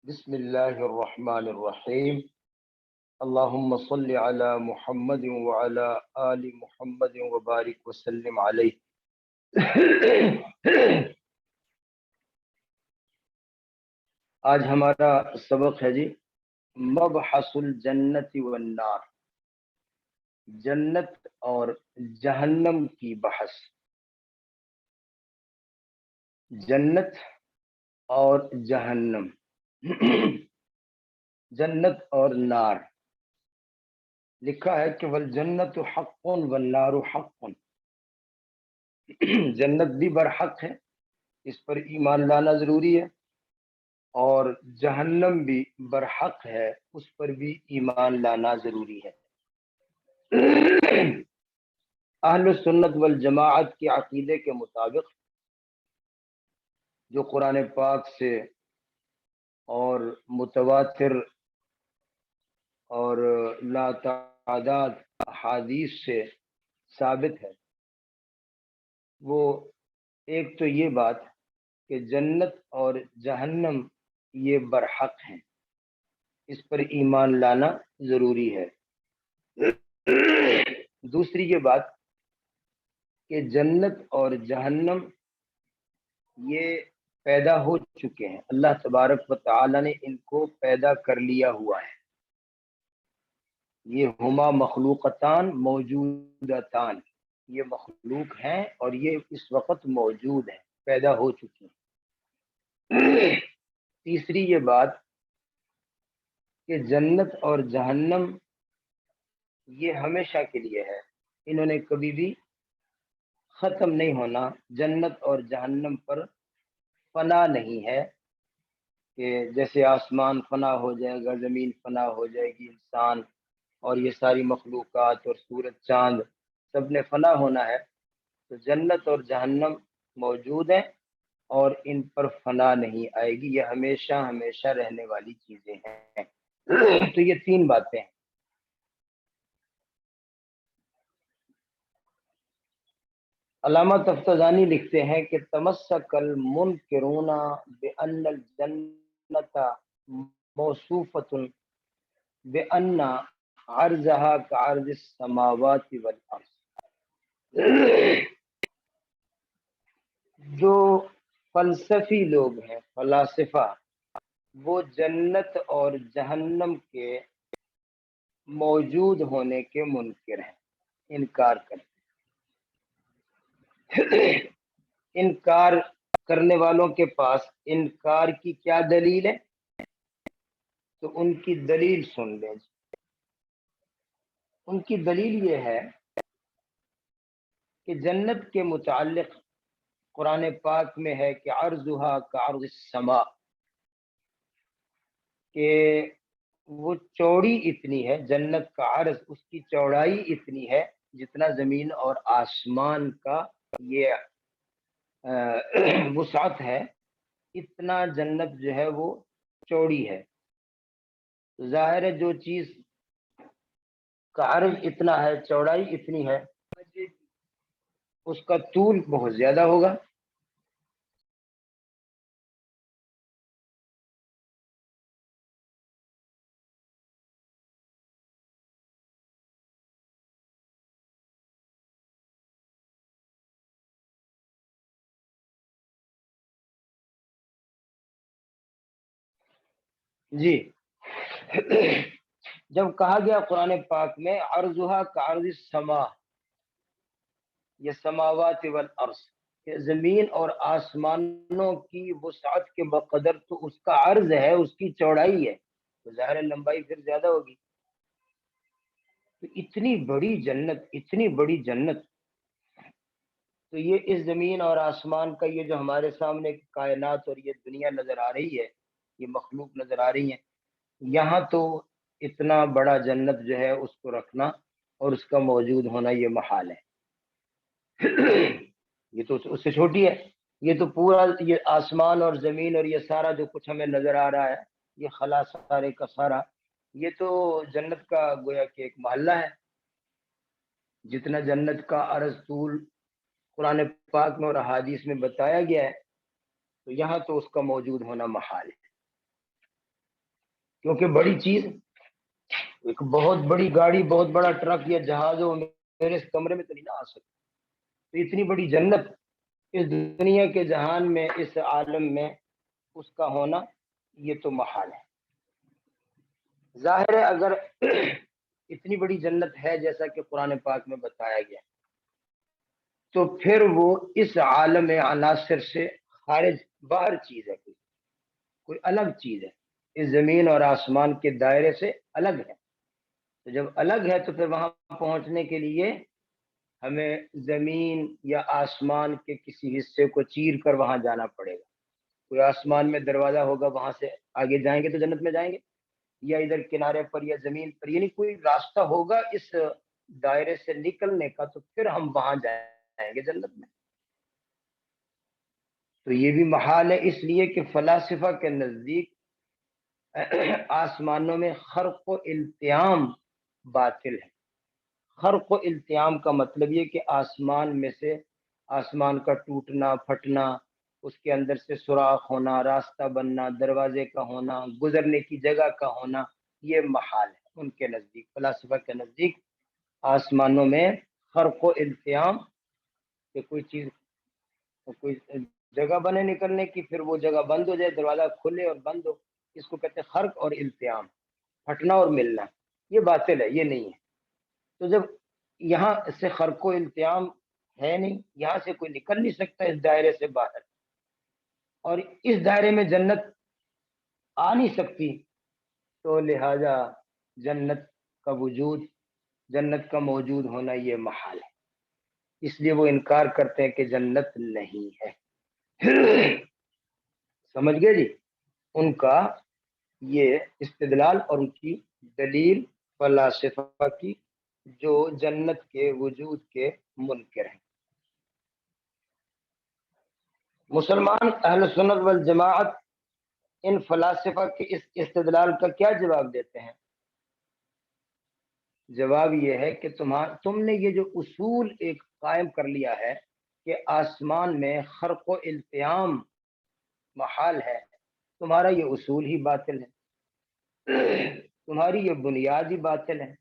بسم اللہ الرحمن الرحیم اللہم صل علی محمد وعلی آل محمد وبارک وسلم علیہ۔ آج ہمارا سبق ہے مبحث الجنت والنار، جنت اور جہنم کی بحث۔ جنت اور جہنم، جنت اور نار۔ لکھا ہے کہ والجنت حق والنار حق، جنت بھی برحق ہے، اس پر ایمان لانا ضروری ہے، اور جہنم بھی برحق ہے، اس پر بھی ایمان لانا ضروری ہے۔ اہل سنت والجماعت کے عقیدے کے مطابق جو قرآن پاک سے اور متواتر اور لا تعداد احادیث سے ثابت ہے، وہ ایک تو یہ بات کہ جنت اور جہنم یہ برحق ہیں، اس پر ایمان لانا ضروری ہے۔ دوسری یہ بات کہ جنت اور جہنم یہ پیدا ہو چکے ہیں، اللہ تبارک و تعالی نے ان کو پیدا کر لیا ہوا ہے۔ یہ ہما مخلوقتان موجودتان، یہ مخلوق ہیں اور یہ اس وقت موجود ہیں، پیدا ہو چکی ہیں۔ تیسری یہ بات کہ جنت اور جہنم یہ ہمیشہ کے لیے ہے، انہوں نے کبھی بھی ختم نہیں ہونا۔ جنت اور جہنم پر فنا نہیں ہے کہ جیسے آسمان فنا ہو جائے گا، زمین فنا ہو جائے گی، انسان اور یہ ساری مخلوقات اور سورج چاند سب نے فنا ہونا ہے، تو جنت اور جہنم موجود ہیں اور ان پر فنا نہیں آئے گی، یہ ہمیشہ ہمیشہ رہنے والی چیزیں ہیں۔ تو یہ تین باتیں ہیں۔ علامہ تفتزانی لکھتے ہیں کہ تمسک المنکرون بأن الجنت موصوفۃ بأن عرضها كعرض السماوات والارض۔ جو فلسفی لوگ ہیں، فلاسفہ، وہ جنت اور جہنم کے موجود ہونے کے منکر ہیں، انکار کرتے ہیں۔ انکار کرنے والوں کے پاس انکار کی کیا دلیل ہے؟ تو ان کی دلیل سن لیں۔ ان کی دلیل یہ ہے کہ جنت کے متعلق قرآن پاک میں ہے کہ عرضها كعرض السماء، کہ وہ چوڑی اتنی ہے، جنت کا عرض، اس کی چوڑائی اتنی ہے جتنا زمین اور آسمان کا یہ وسعت ہے، اتنا جنت جو ہے وہ چوڑی ہے۔ ظاہر ہے جو چیز کا عرض اتنا ہے، چوڑائی اتنی ہے، اس کا طول بہت زیادہ ہوگا۔ جی، جب کہا گیا قرآن پاک میں عرضها كعرض السماء، یہ سماوات والارض، کہ زمین اور آسمانوں کی وسعت کے بقدر تو اس کا عرض ہے، اس کی چوڑائی ہے، تو ظاہر لمبائی پھر زیادہ ہوگی۔ تو اتنی بڑی جنت، اتنی بڑی جنت، تو یہ اس زمین اور آسمان کا یہ جو ہمارے سامنے کائنات اور یہ دنیا نظر آ رہی ہے، یہ مخلوق نظر آ رہی ہے، یہاں تو اتنا بڑا جنت جو ہے اس کو رکھنا اور اس کا موجود ہونا یہ محال ہے۔ یہ تو اس سے چھوٹی ہے، یہ تو پورا یہ آسمان اور زمین اور یہ سارا جو کچھ ہمیں نظر آ رہا ہے، یہ خلا سارے کا سارا، یہ تو جنت کا گویا کہ ایک محلہ ہے۔ جتنا جنت کا عرض طول قرآن پاک میں اور احادیث میں بتایا گیا ہے، تو یہاں تو اس کا موجود ہونا محال ہے۔ کیونکہ بڑی چیز، ایک بہت بڑی گاڑی، بہت بڑا ٹرک یا جہاز ہو میرے اس کمرے میں تو نہیں نہ آ سکتا. تو اتنی بڑی جنت اس دنیا کے جہان میں، اس عالم میں اس کا ہونا یہ تو محال ہے. ظاہر ہے اگر اتنی بڑی جنت ہے جیسا کہ قرآن پاک میں بتایا گیا، تو پھر وہ اس عالم عناصر سے خارج، باہر چیز ہے، کوئی الگ چیز ہے، اس زمین اور آسمان کے دائرے سے الگ ہے. تو جب الگ ہے تو پھر وہاں پہنچنے کے لیے ہمیں زمین یا آسمان کے کسی حصے کو چیر کر وہاں جانا پڑے گا. کوئی آسمان میں دروازہ ہوگا، وہاں سے آگے جائیں گے تو جنت میں جائیں گے، یا ادھر کنارے پر یا زمین پر، یعنی کوئی راستہ ہوگا اس دائرے سے نکلنے کا، تو پھر ہم وہاں جائیں گے جنت میں. تو یہ بھی محال ہے، اس لیے کہ فلاسفہ کے نزدیک آسمانوں میں خرق و التیام باطل ہے. خرق و التیام کا مطلب یہ کہ آسمان میں سے، آسمان کا ٹوٹنا پھٹنا، اس کے اندر سے سوراخ ہونا، راستہ بننا، دروازے کا ہونا، گزرنے کی جگہ کا ہونا، یہ محال ہے ان کے نزدیک. فلاسفہ کے نزدیک آسمانوں میں خرق و التیام، کہ کوئی چیز، کوئی جگہ بنے نکلنے کی، پھر وہ جگہ بند ہو جائے، دروازہ کھلے اور بند ہو، اس کو کہتے ہیں خرق اور التیام، پھٹنا اور ملنا. یہ باطل ہے، یہ نہیں ہے. تو جب یہاں سے خرق و التیام ہے نہیں، یہاں سے کوئی نکل نہیں سکتا اس دائرے سے باہر، اور اس دائرے میں جنت آ نہیں سکتی، تو لہذا جنت کا وجود، جنت کا موجود ہونا یہ محال ہے. اس لیے وہ انکار کرتے ہیں کہ جنت نہیں ہے. سمجھ گئے جی؟ ان کا یہ استدلال اور ان کی دلیل فلاسفہ کی، جو جنت کے وجود کے منکر ہیں. مسلمان اہل سنت والجماعت ان فلاسفہ کے اس استدلال کا کیا جواب دیتے ہیں؟ جواب یہ ہے کہ تم نے یہ جو اصول ایک قائم کر لیا ہے کہ آسمان میں خرق و التیام محال ہے، تمہارا یہ اصول ہی باطل ہے، تمہاری یہ بنیاد ہی باطل ہے.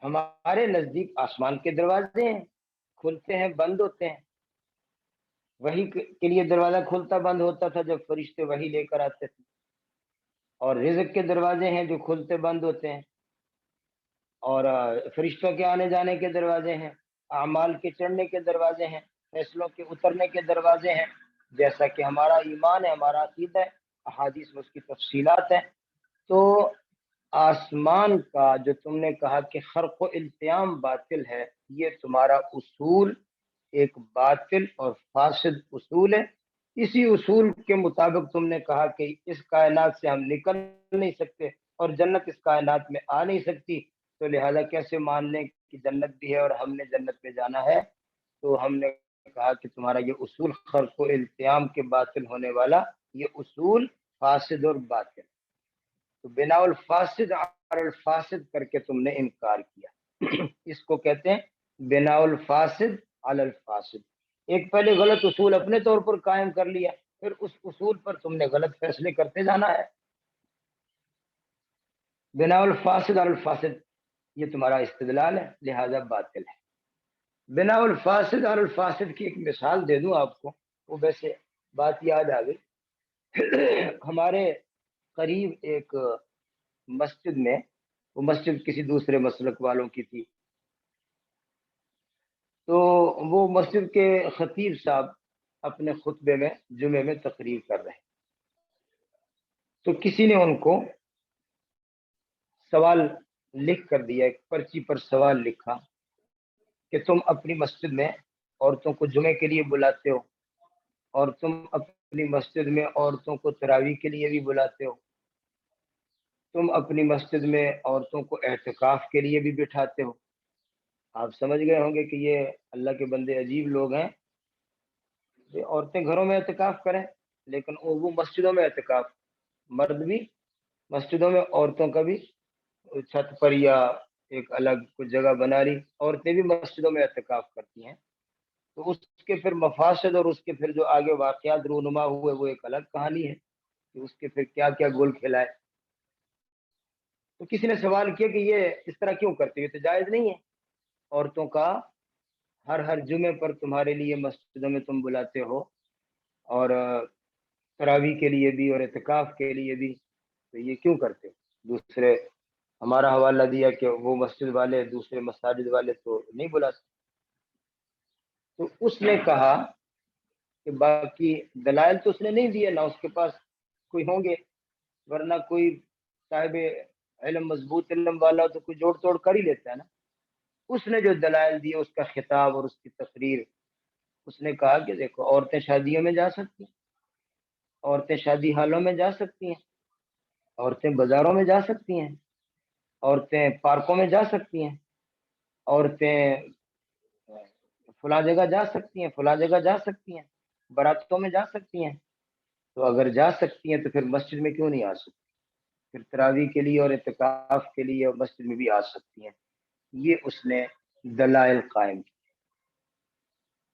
ہمارے نزدیک آسمان کے دروازے ہیں، کھلتے ہیں بند ہوتے ہیں. وحی کے لیے دروازہ کھلتا بند ہوتا تھا جب فرشتے وحی لے کر آتے تھے، اور رزق کے دروازے ہیں جو کھلتے بند ہوتے ہیں، اور فرشتوں کے آنے جانے کے دروازے ہیں، اعمال کے چڑھنے کے دروازے ہیں، فیصلوں کے اترنے کے دروازے ہیں، جیسا کہ ہمارا ایمان ہے، ہمارا عقیدہ ہے، احادیث میں اس کی تفصیلات ہیں. تو آسمان کا جو تم نے کہا کہ خرق و التیام باطل ہے، یہ تمہارا اصول ایک باطل اور فاسد اصول ہے. اسی اصول کے مطابق تم نے کہا کہ اس کائنات سے ہم نکل نہیں سکتے اور جنت اس کائنات میں آ نہیں سکتی، تو لہذا کیسے مان لیں کہ جنت بھی ہے اور ہم نے جنت میں جانا ہے؟ تو ہم نے کہا کہ تمہارا یہ اصول خرق و التیام کے باطل ہونے والا، یہ اصول فاسد اور باطل. تو بنا الفاسد علی الفاسد کر کے تم نے انکار کیا. اس کو کہتے ہیں بنا الفاسد علی الفاسد. ایک پہلے غلط اصول اپنے طور پر قائم کر لیا، پھر اس اصول پر تم نے غلط فیصلے کرتے جانا ہے. بنا الفاسد علی الفاسد یہ تمہارا استدلال ہے، لہذا باطل ہے. بنا الفاسد علی الفاسد کی ایک مثال دے دوں آپ کو، وہ ویسے بات یاد آ گئی. ہمارے قریب ایک مسجد میں، وہ مسجد کسی دوسرے مسلک والوں کی تھی، تو وہ مسجد کے خطیب صاحب اپنے خطبے میں جمعے میں تقریر کر رہے ہیں. تو کسی نے ان کو سوال لکھ کر دیا، ایک پرچی پر سوال لکھا کہ تم اپنی مسجد میں عورتوں کو جمعے کے لیے بلاتے ہو، اور تم اپنی مسجد میں عورتوں کو تراویح کے لیے بھی بلاتے ہو، تم اپنی مسجد میں عورتوں کو اعتکاف کے لیے بھی بٹھاتے ہو. آپ سمجھ گئے ہوں گے کہ یہ اللہ کے بندے عجیب لوگ ہیں. یہ عورتیں گھروں میں اعتکاف کریں، لیکن وہ مسجدوں میں اعتکاف، مرد بھی مسجدوں میں، عورتوں کا بھی چھت پر یا ایک الگ کچھ جگہ بنا لی، عورتیں بھی مسجدوں میں اعتکاف کرتی ہیں. تو اس کے پھر مفاسد اور اس کے پھر جو آگے واقعات رونما ہوئے وہ ایک الگ کہانی ہے. کہ اس کے پھر کیا کیا گول کھلائے. تو کسی نے سوال کیا کہ یہ اس طرح کیوں کرتے ہو, یہ تو جائز نہیں ہے. عورتوں کا ہر جمعے پر تمہارے لیے مسجدوں میں تم بلاتے ہو, اور تراویح کے لیے بھی اور اعتکاف کے لیے بھی, تو یہ کیوں کرتے ہو؟ دوسرے ہمارا حوالہ دیا کہ وہ مسجد والے دوسرے مساجد والے تو نہیں بلا سکتے. تو اس نے کہا کہ باقی دلائل تو اس نے نہیں دیے, نہ اس کے پاس کوئی ہوں گے, ورنہ کوئی صاحب علم مضبوط علم والا تو کوئی جوڑ توڑ کر ہی لیتا ہے نا. اس نے جو دلائل دیے, اس کا خطاب اور اس کی تقریر, اس نے کہا کہ دیکھو, عورتیں شادیوں میں جا سکتی ہیں, عورتیں شادی حالوں میں جا سکتی ہیں, عورتیں بازاروں میں جا سکتی ہیں, عورتیں پارکوں میں جا سکتی ہیں, عورتیں فلاں جگہ جا سکتی ہیں, فلاں جگہ جا سکتی ہیں, براتوں میں جا سکتی ہیں. تو اگر جا سکتی ہیں تو پھر مسجد میں کیوں نہیں آ سکتی؟ پھر تراویح کے لیے اور اعتکاف کے لیے مسجد میں بھی آ سکتی ہیں. یہ اس نے دلائل قائم کی.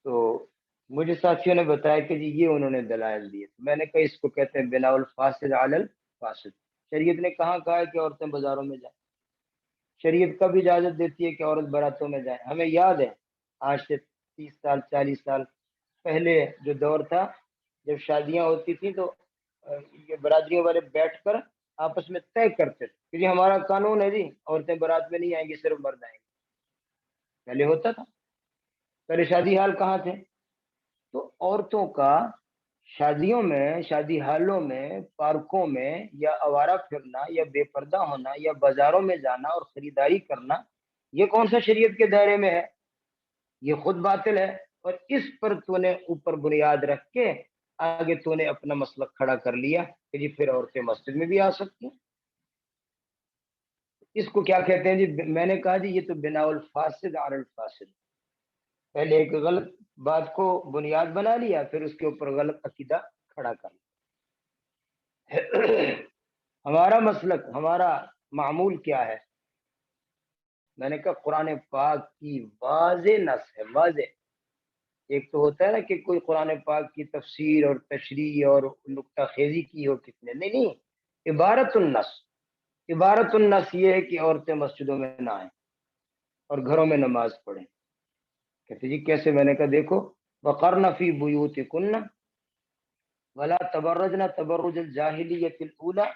تو مجھے ساتھیوں نے بتایا کہ جی یہ انہوں نے دلائل دیے. میں نے کہا اس کو کہتے ہیں بناء الفاسد علی الفاسد. شریعت نے کہا ہے کہ عورتیں بازاروں میں جائیں؟ شریعت کب اجازت دیتی ہے کہ عورت براتوں میں جائیں؟ ہمیں یاد ہے آج سے 30 سال 40 سال پہلے جو دور تھا, جب شادیاں ہوتی تھیں تو یہ برادریوں والے بیٹھ کر آپس میں طے کرتے تھے کہ جی ہمارا قانون ہے جی, عورتیں برات میں نہیں آئیں گی, صرف مرد آئیں گے. پہلے ہوتا تھا. پہلے شادی حال کہاں تھے؟ تو عورتوں کا شادیوں میں, شادی حالوں میں, پارکوں میں, یا آوارہ پھرنا, یا بے پردہ ہونا, یا بازاروں میں جانا اور خریداری کرنا, یہ کون سا شریعت کے دائرے میں ہے؟ یہ خود باطل ہے. اور اس پر تو نے اوپر بنیاد رکھ کے آگے تو نے اپنا مسلک کھڑا کر لیا کہ جی پھر عورتیں مسجد میں بھی آ سکتی ہیں. اس کو کیا کہتے ہیں جی؟ میں نے کہا جی یہ تو بناء الفاسد علی الفاسد. پہلے ایک غلط بات کو بنیاد بنا لیا, پھر اس کے اوپر غلط عقیدہ کھڑا کر لیا. ہمارا مسلک, ہمارا معمول کیا ہے؟ میں نے کہا قرآن پاک کی واضح نص ہے, واضح. ایک تو ہوتا ہے نا کہ کوئی قرآن پاک کی تفسیر اور تشریح اور نکتہ خیزی کی ہو کس نے, نہیں. عبارت النص, عبارت النص یہ ہے کہ عورتیں مسجدوں میں نہ آئیں اور گھروں میں نماز پڑھیں. کہتے جی کیسے؟ میں نے کہا دیکھو, وقرن فی بیوتکن ولا تبرجن تبرج الجاہلیۃ الاولی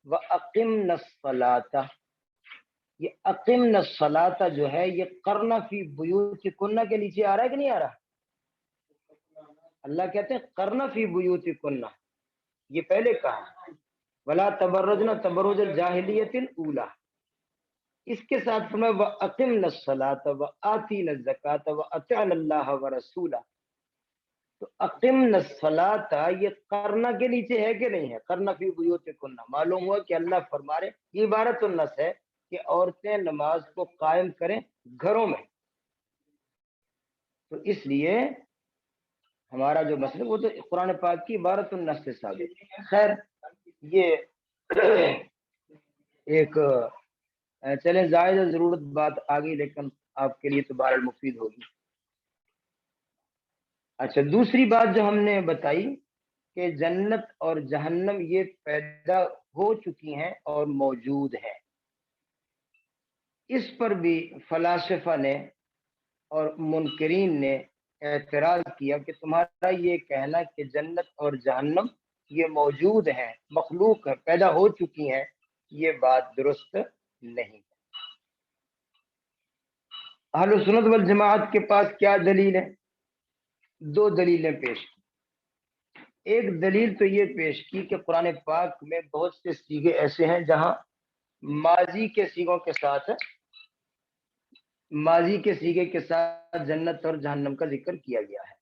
واقمن الصلاۃ. یہ اقمن الصلاۃ جو ہے یہ قرن فی بیوتکن کے نیچے آ رہا ہے کہ نہیں آ رہا؟ اللہ کہتے ہیں قرن فی بیوتکن, یہ پہلے کہا ولا تبرجن تبرج الجاہلیۃ الاولی. اس کے ساتھ فرمایا وَأَقِمْنَ الصَّلَاةَ وَآتِينَ الزَّكَاةَ وَأَطِعْنَ اللَّهَ وَرَسُولَهُ. تو اقمنا الصلاۃ یہ قرنا کے نیچے ہے کہ نہیں ہے؟ قرنا فی بیوتکن. معلوم ہوا کہ اللہ فرما رہے یہ عبارت النص ہے کہ عورتیں نماز کو قائم کریں گھروں میں. تو اس لیے ہمارا جو مسئلہ وہ تو قرآن پاک کی عبارت النص سے ثابت ہے. خیر یہ ایک چلیں زائد ضرورت بات آ گئی, لیکن آپ کے لیے تو بہرحال مفید ہوگی. اچھا, دوسری بات جو ہم نے بتائی کہ جنت اور جہنم یہ پیدا ہو چکی ہیں اور موجود ہیں. اس پر بھی فلاسفہ نے اور منکرین نے اعتراض کیا کہ تمہارا یہ کہنا کہ جنت اور جہنم یہ موجود ہیں, مخلوق ہے, پیدا ہو چکی ہیں, یہ بات درست نہیں. اہل سنت والجماعت کے پاس کیا دلیل ہے؟ دو دلیلیں پیش کی. ایک دلیل تو یہ پیش کی کہ قرآن پاک میں بہت سے صیغے ایسے ہیں جہاں ماضی کے صیغوں کے ساتھ, ماضی کے صیغے کے ساتھ جنت اور جہنم کا ذکر کیا گیا ہے.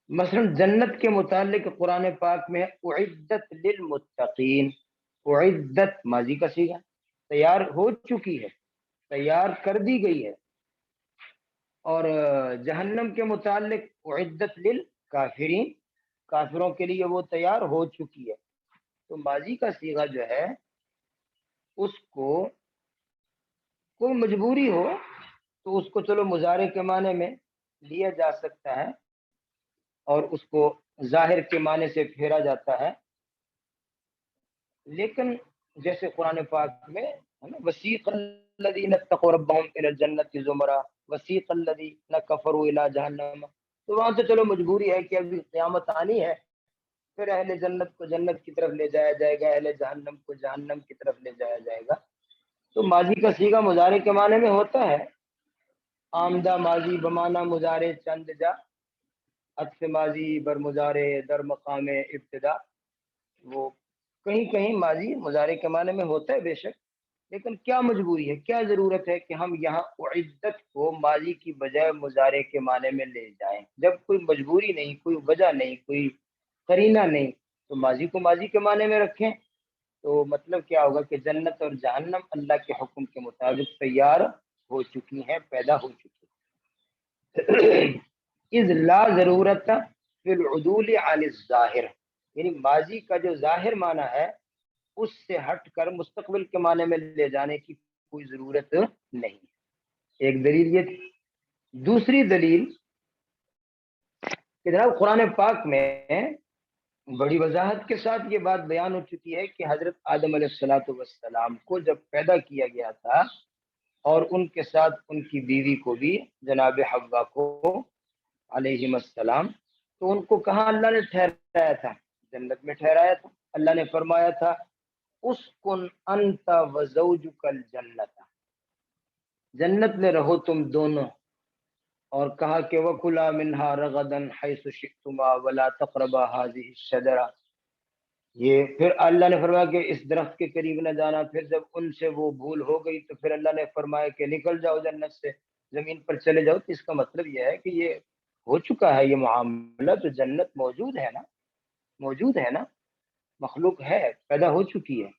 مثلا جنت کے متعلق قرآن پاک میں اعدت للمتقین, اعدت ماضی کا صیغہ, تیار ہو چکی ہے, تیار کر دی گئی ہے. اور جہنم کے متعلق اعدت للکافرین, کافروں کے لیے وہ تیار ہو چکی ہے. تو ماضی کا صیغہ جو ہے اس کو کوئی مجبوری ہو تو اس کو چلو مضارع کے معنی میں لیا جا سکتا ہے اور اس کو ظاہر کے معنی سے پھیرا جاتا ہے، لیکن جیسے قرآن پاک میں ہے نا، وسیق الذین اتقوا ربهم الی الجنۃ زمرا وسیق الذین کفروا الی جہنم، تو وہاں تو چلو مجبوری ہے کہ ابھی قیامت آنی ہے، پھر اہل جنت کو جنت کی طرف لے جایا جائے گا، اہل جہنم کو جہنم کی طرف لے جایا جائے گا۔ تو ماضی کا صیغہ مضارع کے معنی میں ہوتا ہے، آمدہ ماضی بمعنی مضارع چند جا، عطف ماضی بر مضارع در مقام ابتدا، وہ کہیں کہیں ماضی مضارع کے معنی میں ہوتا ہے بے شک، لیکن کیا مجبوری ہے، کیا ضرورت ہے کہ ہم یہاں اعدت کو ماضی کی بجائے مضارع کے معنی میں لے جائیں؟ جب کوئی مجبوری نہیں، کوئی وجہ نہیں، کوئی قرینہ نہیں، تو ماضی کو ماضی کے معنی میں رکھیں۔ تو مطلب کیا ہوگا کہ جنت اور جہنم اللہ کے حکم کے مطابق تیار ہو چکی ہیں، پیدا ہو چکی ہیں۔ اذ لا ضرورت فی العدول عن الظاہر، یعنی ماضی کا جو ظاہر معنی ہے اس سے ہٹ کر مستقبل کے معنی میں لے جانے کی کوئی ضرورت نہیں۔ ایک دلیل یہ تھی۔ دوسری دلیل کہ جناب قرآن پاک میں بڑی وضاحت کے ساتھ یہ بات بیان ہو چکی ہے کہ حضرت آدم علیہ الصلاۃ والسلام کو جب پیدا کیا گیا تھا اور ان کے ساتھ ان کی بیوی کو بھی جناب حوا کو علیہم السلام، تو ان کو کہاں اللہ نے ٹھہرایا تھا؟ جنت میں ٹھہرایا تھا۔ اللہ نے فرمایا تھا اسکن انت وزوجک الجنت، جنت میں رہو تم دونوں، اور کہا کہ وَكُلَا مِنْهَا رَغَدًا حَيْثُ شِئْتُمَا وَلَا تَقْرَبَا هَذِهِ الشَّجَرَةَ، یہ پھر اللہ نے فرمایا کہ اس درخت کے قریب نہ جانا۔ پھر جب ان سے وہ بھول ہو گئی تو پھر اللہ نے فرمایا کہ نکل جاؤ جنت سے، زمین پر چلے جاؤ۔ تو اس کا مطلب یہ ہے کہ یہ ہو چکا ہے، یہ معاملہ تو جنت موجود ہے نا، موجود ہے نا، مخلوق ہے، پیدا ہو چکی ہے۔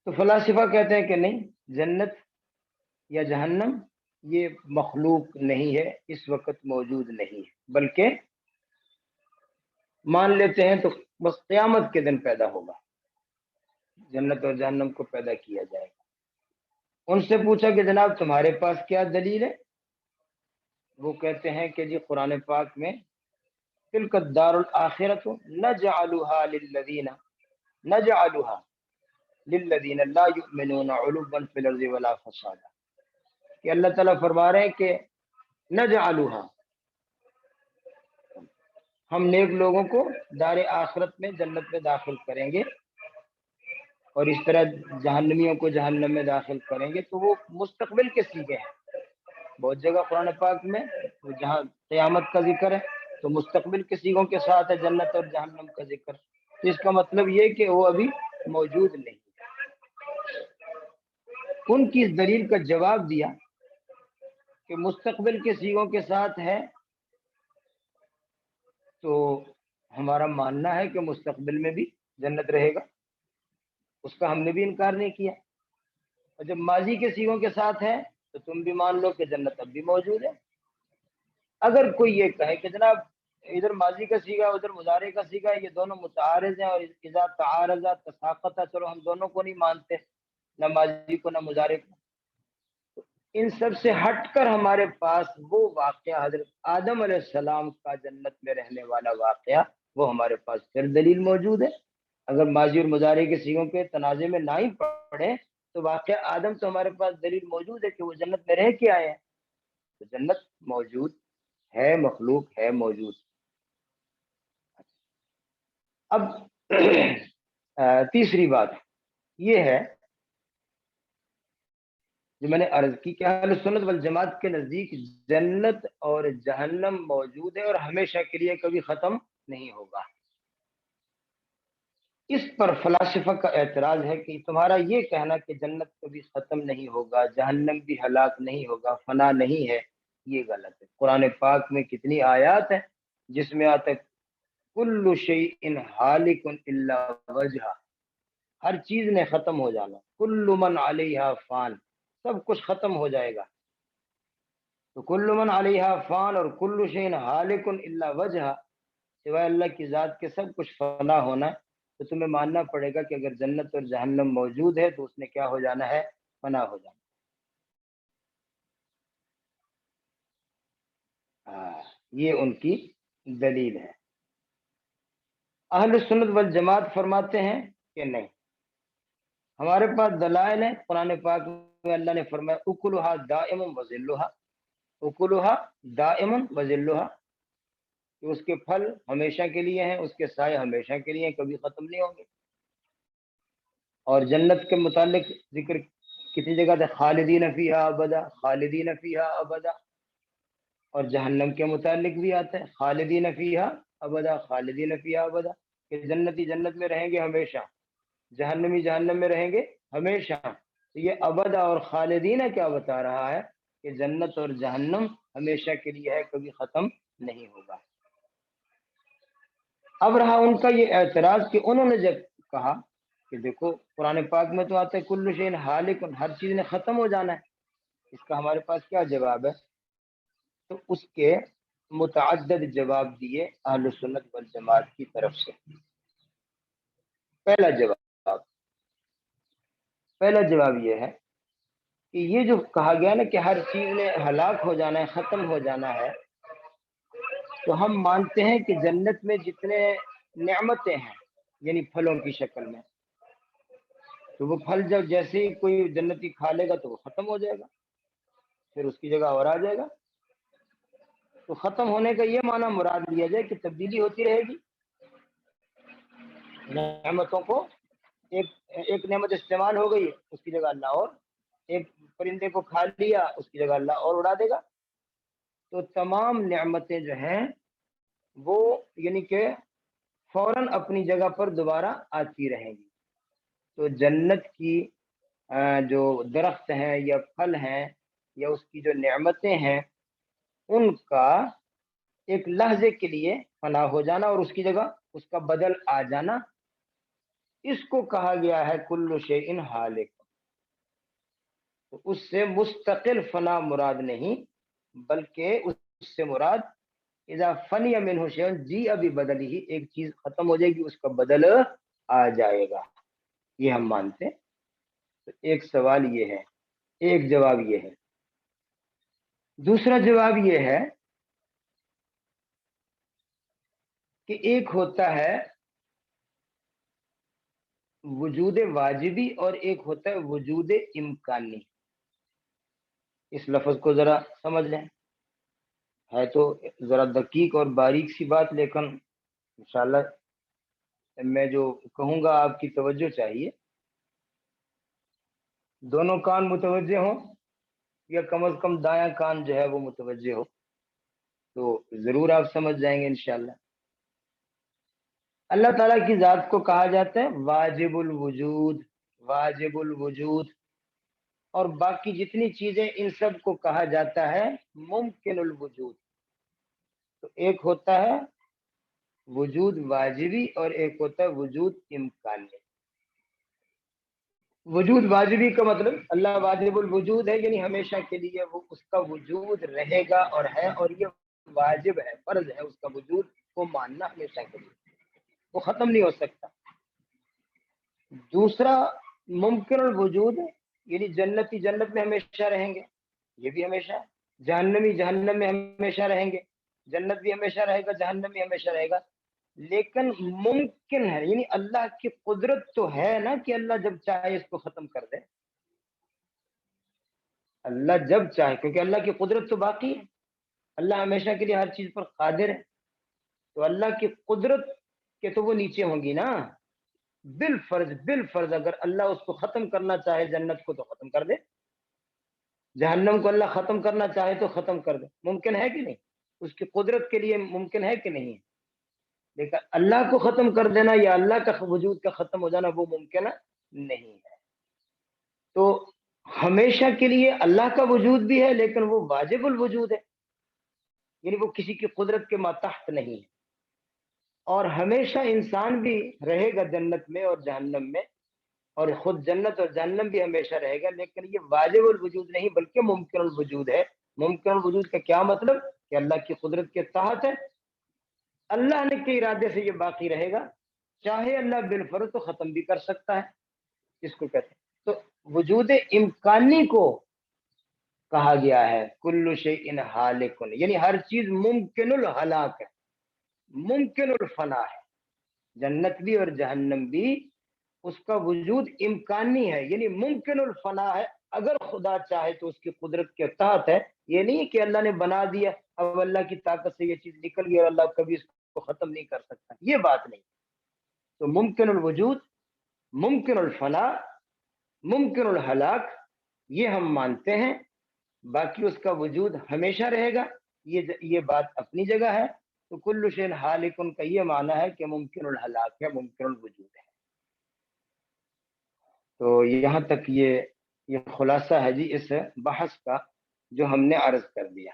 تو فلاسفہ کہتے ہیں کہ نہیں، جنت یا جہنم یہ مخلوق نہیں ہے، اس وقت موجود نہیں ہے، بلکہ مان لیتے ہیں تو بس قیامت کے دن پیدا ہوگا، جنت اور جہنم کو پیدا کیا جائے گا۔ ان سے پوچھا کہ جناب تمہارے پاس کیا دلیل ہے؟ وہ کہتے ہیں کہ جی قرآن پاک میں تلک الدار الآخرۃ نجعلها للذین لا یؤمنون علوا فی الارض ولا فسادا، کہ اللہ تعالیٰ فرما رہے ہیں کہ نجعلها، ہم نیک لوگوں کو دار آخرت میں جنت میں داخل کریں گے، اور اس طرح جہنمیوں کو جہنم میں داخل کریں گے۔ تو وہ مستقبل کے سیغے ہیں، بہت جگہ قرآن پاک میں جہاں قیامت کا ذکر ہے تو مستقبل کے سیغوں کے ساتھ ہے جنت اور جہنم کا ذکر، تو اس کا مطلب یہ کہ وہ ابھی موجود نہیں۔ ان کی اس دلیل کا جواب دیا کہ مستقبل کے سیغوں کے ساتھ ہے، تو ہمارا ماننا ہے کہ مستقبل میں بھی جنت رہے گا، اس کا ہم نے بھی انکار نہیں کیا۔ اور جب ماضی کے سیغوں کے ساتھ ہے تو تم بھی مان لو کہ جنت اب بھی موجود ہے۔ اگر کوئی یہ کہے کہ جناب ادھر ماضی کا سیغہ ادھر مضارع کا سیغہ، یہ دونوں متعارض ہیں، اور اذا تعارض تساقط، چلو ہم دونوں کو نہیں مانتے، نہ ماضی کو نہ مضارع کو، ان سب سے ہٹ کر ہمارے پاس وہ واقعہ حضرت آدم علیہ السلام کا جنت میں رہنے والا واقعہ، وہ ہمارے پاس پھر دلیل موجود ہے۔ اگر ماضی اور مضارع کے سیغوں کے تنازع میں نہ ہی پڑے تو واقعہ آدم تو ہمارے پاس دلیل موجود ہے کہ وہ جنت میں رہ کے آئے ہیں، تو جنت موجود ہے، مخلوق ہے، موجود۔ اب تیسری بات یہ ہے جو میں نے عرض کی کہ اہل سنت والجماعت کے نزدیک جنت اور جہنم موجود ہے اور ہمیشہ کے لیے کبھی ختم نہیں ہوگا۔ اس پر فلاسفہ کا اعتراض ہے کہ تمہارا یہ کہنا کہ جنت کبھی ختم نہیں ہوگا، جہنم بھی ہلاک نہیں ہوگا، فنا نہیں ہے، یہ غلط ہے۔ قرآن پاک میں کتنی آیات ہیں جس میں آتا ہے کل شیء ہالک الا وجہہ، ہر چیز نے ختم ہو جانا، کل من علیہا فان، سب کچھ ختم ہو جائے گا۔ تو کل من علیہا فان اور کل شیء ہالک الا وجہہ، سوائے اللہ کی ذات کے سب کچھ فنا ہونا ہے۔ تو تمہیں ماننا پڑے گا کہ اگر جنت اور جہنم موجود ہے تو اس نے کیا ہو جانا ہے؟ فنا ہو جانا. یہ ان کی دلیل ہے. اہل سنت والجماعت فرماتے ہیں کہ نہیں، ہمارے پاس دلائل ہیں. قرآن پاک میں اللہ نے فرمایا اکلھا دائم وذلھا، اکلھا دائم وذلھا، کہ اس کے پھل ہمیشہ کے لیے ہیں، اس کے سائے ہمیشہ کے لیے ہیں، کبھی ختم نہیں ہوں گے. اور جنت کے متعلق ذکر کسی جگہ سے خالدین فیہا ابدا، خالدین فیہا ابدا. اور جہنم کے متعلق بھی آتا ہے خالدین فیہا ابدا، خالدین فیہا ابدا، کہ جنتی جنت میں رہیں گے ہمیشہ، جہنمی جہنم میں رہیں گے ہمیشہ. یہ ابدا اور خالدین کیا بتا رہا ہے؟ کہ جنت اور جہنم ہمیشہ کے لیے ہے، کبھی ختم نہیں ہوگا. اب رہا ان کا یہ اعتراض کہ انہوں نے جب کہا کہ دیکھو قرآن پاک میں تو آتا ہے کل شیء ہالک، ہر چیز نے ختم ہو جانا ہے، اس کا ہمارے پاس کیا جواب ہے؟ تو اس کے متعدد جواب دیے اہل سنت والجماعت کی طرف سے. پہلا جواب یہ ہے کہ یہ جو کہا گیا نا کہ ہر چیز نے ہلاک ہو جانا ہے، ختم ہو جانا ہے، تو ہم مانتے ہیں کہ جنت میں جتنے نعمتیں ہیں، یعنی پھلوں کی شکل میں، تو وہ پھل جب جیسے ہی کوئی جنتی کھا لے گا تو وہ ختم ہو جائے گا، پھر اس کی جگہ اور آ جائے گا. تو ختم ہونے کا یہ معنی مراد لیا جائے کہ تبدیلی ہوتی رہے گی. نعمتوں کو ایک نعمت استعمال ہو گئی، اس کی جگہ اللہ اور ایک پرندے کو کھا لیا، اس کی جگہ اللہ اور اڑا دے گا. تو تمام نعمتیں جو ہیں وہ یعنی کہ فوراً اپنی جگہ پر دوبارہ آتی رہیں گی. تو جنت کی جو درخت ہیں یا پھل ہیں یا اس کی جو نعمتیں ہیں، ان کا ایک لحظے کے لیے فنا ہو جانا اور اس کی جگہ اس کا بدل آ جانا، اس کو کہا گیا ہے کل شیء ہالک. تو اس سے مستقل فنا مراد نہیں، بلکہ اس سے مراد اذا فنی منہ شیء جی ابھی بدل ہی، ایک چیز ختم ہو جائے گی، اس کا بدل آ جائے گا. یہ ہم مانتے ہیں. تو ایک سوال یہ ہے، ایک جواب یہ ہے. دوسرا جواب یہ ہے کہ ایک ہوتا ہے وجود واجبی اور ایک ہوتا ہے وجود امکانی. اس لفظ کو ذرا سمجھ لیں، ہے تو ذرا دقیق اور باریک سی بات، لیکن انشاءاللہ میں جو کہوں گا آپ کی توجہ چاہیے. دونوں کان متوجہ ہوں یا کم از کم دایاں کان جو ہے وہ متوجہ ہو، تو ضرور آپ سمجھ جائیں گے انشاءاللہ. اللہ تعالیٰ کی ذات کو کہا جاتا ہے واجب الوجود، واجب الوجود. اور باقی جتنی چیزیں ان سب کو کہا جاتا ہے ممکن الوجود. تو ایک ہوتا ہے وجود واجبی اور ایک ہوتا ہے وجود امکانی. وجود واجبی کا مطلب اللہ واجب الوجود ہے، یعنی ہمیشہ کے لیے وہ اس کا وجود رہے گا اور ہے، اور یہ واجب ہے، فرض ہے اس کا وجود کو ماننا ہمیشہ کے لیے، وہ ختم نہیں ہو سکتا. دوسرا ممکن الوجود، یعنی جنتی جنت میں ہمیشہ رہیں گے، یہ بھی ہمیشہ ہے. جہنمی جہنم میں ہمیشہ رہیں گے، جنت بھی ہمیشہ رہے گا، جہنم بھی ہمیشہ رہے گا. لیکن ممکن ہے، یعنی اللہ کی قدرت تو ہے نا کہ اللہ جب چاہے اس کو ختم کر دے. اللہ جب چاہے، کیونکہ اللہ کی قدرت تو باقی ہے، اللہ ہمیشہ کے لیے ہر چیز پر قادر ہے. تو اللہ کی قدرت کے تو وہ نیچے ہوں گی نا. بالفرض اگر اللہ اس کو ختم کرنا چاہے جنت کو تو ختم کر دے، جہنم کو اللہ ختم کرنا چاہے تو ختم کر دے. ممکن ہے کہ نہیں؟ اس کی قدرت کے لیے ممکن ہے کہ نہیں؟ لیکن اللہ کو ختم کر دینا یا اللہ کا وجود کا ختم ہو جانا وہ ممکن نہیں ہے. تو ہمیشہ کے لیے اللہ کا وجود بھی ہے، لیکن وہ واجب الوجود ہے، یعنی وہ کسی کی قدرت کے ماتحت نہیں ہے. اور ہمیشہ انسان بھی رہے گا جنت میں اور جہنم میں، اور خود جنت اور جہنم بھی ہمیشہ رہے گا، لیکن یہ واجب الوجود نہیں بلکہ ممکن الوجود ہے. ممکن الوجود کا کیا مطلب؟ کہ اللہ کی قدرت کے تحت ہے، اللہ نے کے ارادے سے یہ باقی رہے گا، چاہے اللہ بالفرض تو ختم بھی کر سکتا ہے. اس کو کہتے ہیں. تو وجود امکانی کو کہا گیا ہے کل شیء ہالکن، یعنی ہر چیز ممکن الہلاک ہے، ممکن الفنا ہے، جنت بھی اور جہنم بھی اس کا وجود امکانی ہے، یعنی ممکن الفنا ہے، اگر خدا چاہے تو اس کی قدرت کے تحت ہے۔ یہ نہیں کہ اللہ نے بنا دیا اب اللہ کی طاقت سے یہ چیز نکل گئی اور اللہ کبھی اس کو ختم نہیں کر سکتا، یہ بات نہیں۔ تو ممکن الوجود، ممکن الفنا، ممکن الہلاک، یہ ہم مانتے ہیں، باقی اس کا وجود ہمیشہ رہے گا، یہ بات اپنی جگہ ہے۔ تو کل شیء ہالکن کا یہ معنی ہے کہ ممکن الہلاک ہے، ممکن الوجود ہے۔ تو یہاں تک یہ خلاصہ ہے جی اس بحث کا جو ہم نے عرض کر دیا،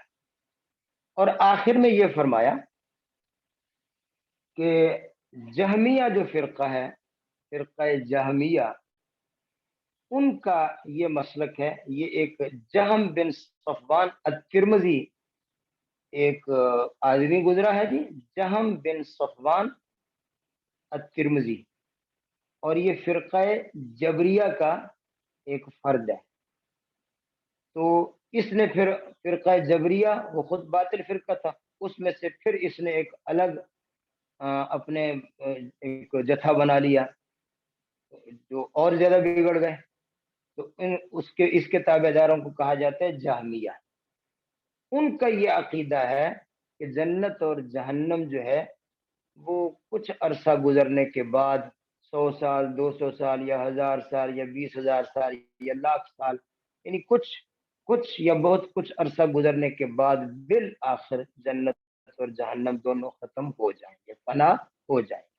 اور آخر میں یہ فرمایا کہ جہمیہ جو فرقہ ہے، فرقہ جہمیہ، ان کا یہ مسلک ہے، یہ ایک جہم بن صفوان الترمذی ایک آدمی گزرا ہے جی، جہم بن صفوان الترمذی، اور یہ فرقہ جبریہ کا ایک فرد ہے۔ تو اس نے پھر فرقہ جبریہ، وہ خود باطل فرقہ تھا، اس میں سے پھر اس نے ایک الگ اپنے ایک جتھا بنا لیا جو اور زیادہ بگڑ گئے، تو اس کے تابع داروں کو کہا جاتا ہے جہمیہ۔ ان کا یہ عقیدہ ہے کہ جنت اور جہنم جو ہے وہ کچھ عرصہ گزرنے کے بعد، 100 سال، 200 سال، یا 1000 سال، یا 20,000 سال، یا لاکھ سال، یعنی کچھ یا بہت کچھ عرصہ گزرنے کے بعد بالآخر جنت اور جہنم دونوں ختم ہو جائیں گے، فنا ہو جائیں گے۔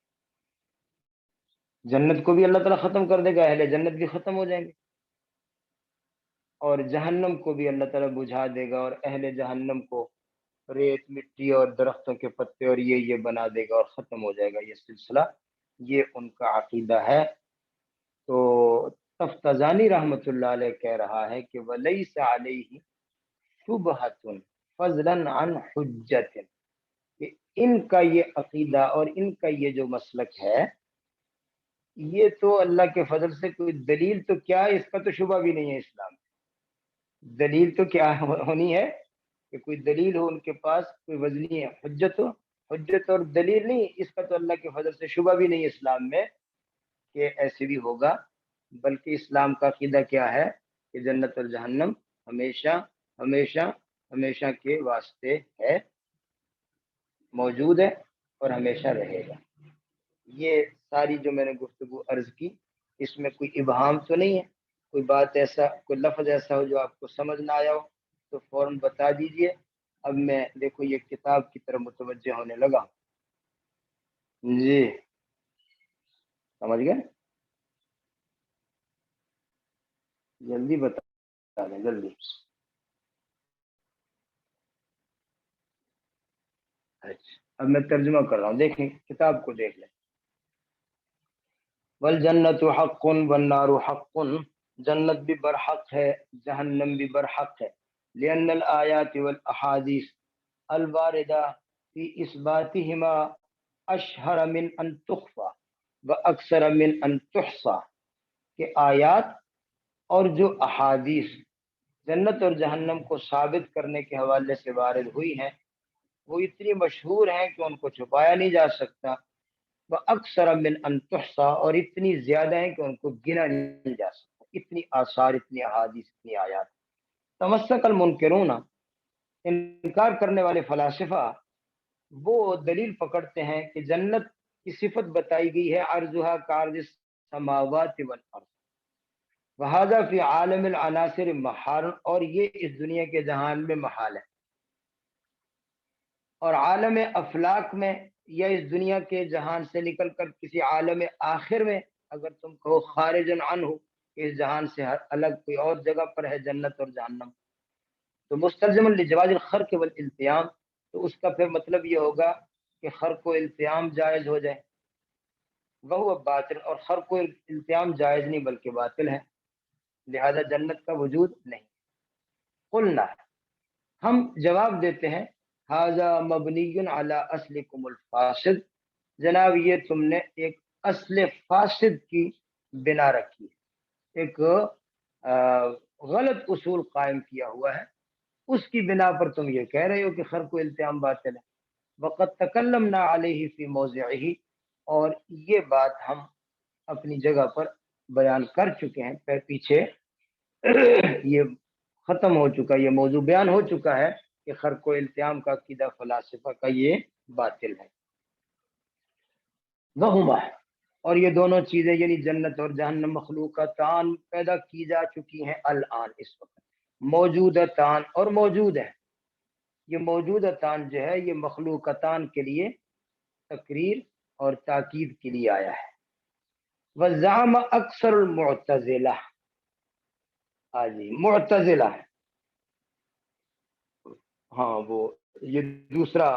جنت کو بھی اللہ تعالیٰ ختم کر دے گا، اہل جنت بھی ختم ہو جائیں گے، اور جہنم کو بھی اللہ تعالیٰ بجھا دے گا، اور اہل جہنم کو ریت، مٹی اور درختوں کے پتے اور یہ بنا دے گا اور ختم ہو جائے گا یہ سلسلہ، یہ ان کا عقیدہ ہے۔ تو تفتزانی رحمت اللہ علیہ کہہ رہا ہے کہ وَلَيْسَ عَلَيْهِ شُبْهَةٌ فَضْلًا عَنْ حُجَّةٍ، کہ ان کا یہ عقیدہ اور ان کا یہ جو مسلک ہے، یہ تو اللہ کے فضل سے کوئی دلیل تو کیا ہے، اس کا تو شبہ بھی نہیں ہے اسلام میں۔ دلیل تو کیا ہونی ہے کہ کوئی دلیل ہو ان کے پاس، کوئی وزنی ہے، حجت ہو، حجت اور دلیل نہیں، اس کا تو اللہ کے فضل سے شبہ بھی نہیں ہے اسلام میں کہ ایسے بھی ہوگا۔ بلکہ اسلام کا عقیدہ کیا ہے کہ جنت اور جہنم ہمیشہ ہمیشہ ہمیشہ کے واسطے ہے، موجود ہے اور ہمیشہ رہے گا۔ یہ ساری جو میں نے گفتگو عرض کی، اس میں کوئی ابہام تو نہیں ہے، کوئی بات ایسا، کوئی لفظ ایسا ہو جو آپ کو سمجھ نہ آیا ہو تو فوراً بتا دیجئے۔ اب میں دیکھو یہ کتاب کی طرف متوجہ ہونے لگا جی، سمجھ گئے؟ جلدی بتا دیں، جلدی۔ اچھا، اب میں ترجمہ کر رہا ہوں، دیکھیں کتاب کو دیکھ لیں۔ والجنت حق والنار حق، جنت بھی برحق ہے، جہنم بھی برحق ہے۔ لأن الآیات والاحادیث الواردہ فی اثباتہما اشہر من ان تخفى واکثر من ان تحصى، کہ آیات اور جو احادیث جنت اور جہنم کو ثابت کرنے کے حوالے سے وارد ہوئی ہیں، وہ اتنی مشہور ہیں کہ ان کو چھپایا نہیں جا سکتا، وہ اکثر من ان تحصى، اور اتنی زیادہ ہیں کہ ان کو گنا نہیں جا سکتا، اتنی آثار، اتنی احادیث، اتنی آیات۔ تمسک المنکرون، انکار کرنے والے فلاسفہ وہ دلیل پکڑتے ہیں کہ جنت کی صفت بتائی گئی ہے، عرضها کعرض السماوات والارض، وہذا فی عالم العناصر محال، اور یہ اس دنیا کے جہان میں محال ہے، اور عالم افلاک میں یا اس دنیا کے جہان سے نکل کر کسی عالم آخر میں، اگر تم کہو خارج عنہ، اس جہان سے الگ کوئی اور جگہ پر ہے جنت اور جہنم، تو مستلزم لجواز الخرق والالتیام، تو اس کا پھر مطلب یہ ہوگا کہ خرق و التیام جائز ہو جائے، وہ باطل، اور خرق و التیام جائز نہیں بلکہ باطل ہے، لہذا جنت کا وجود نہیں۔ قلنا، ہم جواب دیتے ہیں، ھذا مبنی علی اصلکم الفاسد، جناب یہ تم نے ایک اصل فاسد کی بنا رکھی ہے، ایک غلط اصول قائم کیا ہوا ہے، اس کی بنا پر تم یہ کہہ رہے ہو کہ خرق و التیام باطل ہے۔ وقت تکلمنا علیہ فی موضعہ، اور یہ بات ہم اپنی جگہ پر بیان کر چکے ہیں، پیچھے یہ ختم ہو چکا، یہ موضوع بیان ہو چکا ہے کہ خرق و التیام کا عقیدہ فلاسفہ کا یہ باطل ہے۔ وہما، اور یہ دونوں چیزیں یعنی جنت اور جہنم مخلوقاتان پیدا کی جا چکی ہیں، الان اس وقت، موجودتان اور موجود ہے۔ یہ موجودتان جو ہے یہ مخلوقاتان کے لیے تقریر اور تاکید کے لیے آیا ہے۔ وزعم اکثر المعتزلہ، جی معتزلہ، ہاں وہ یہ دوسرا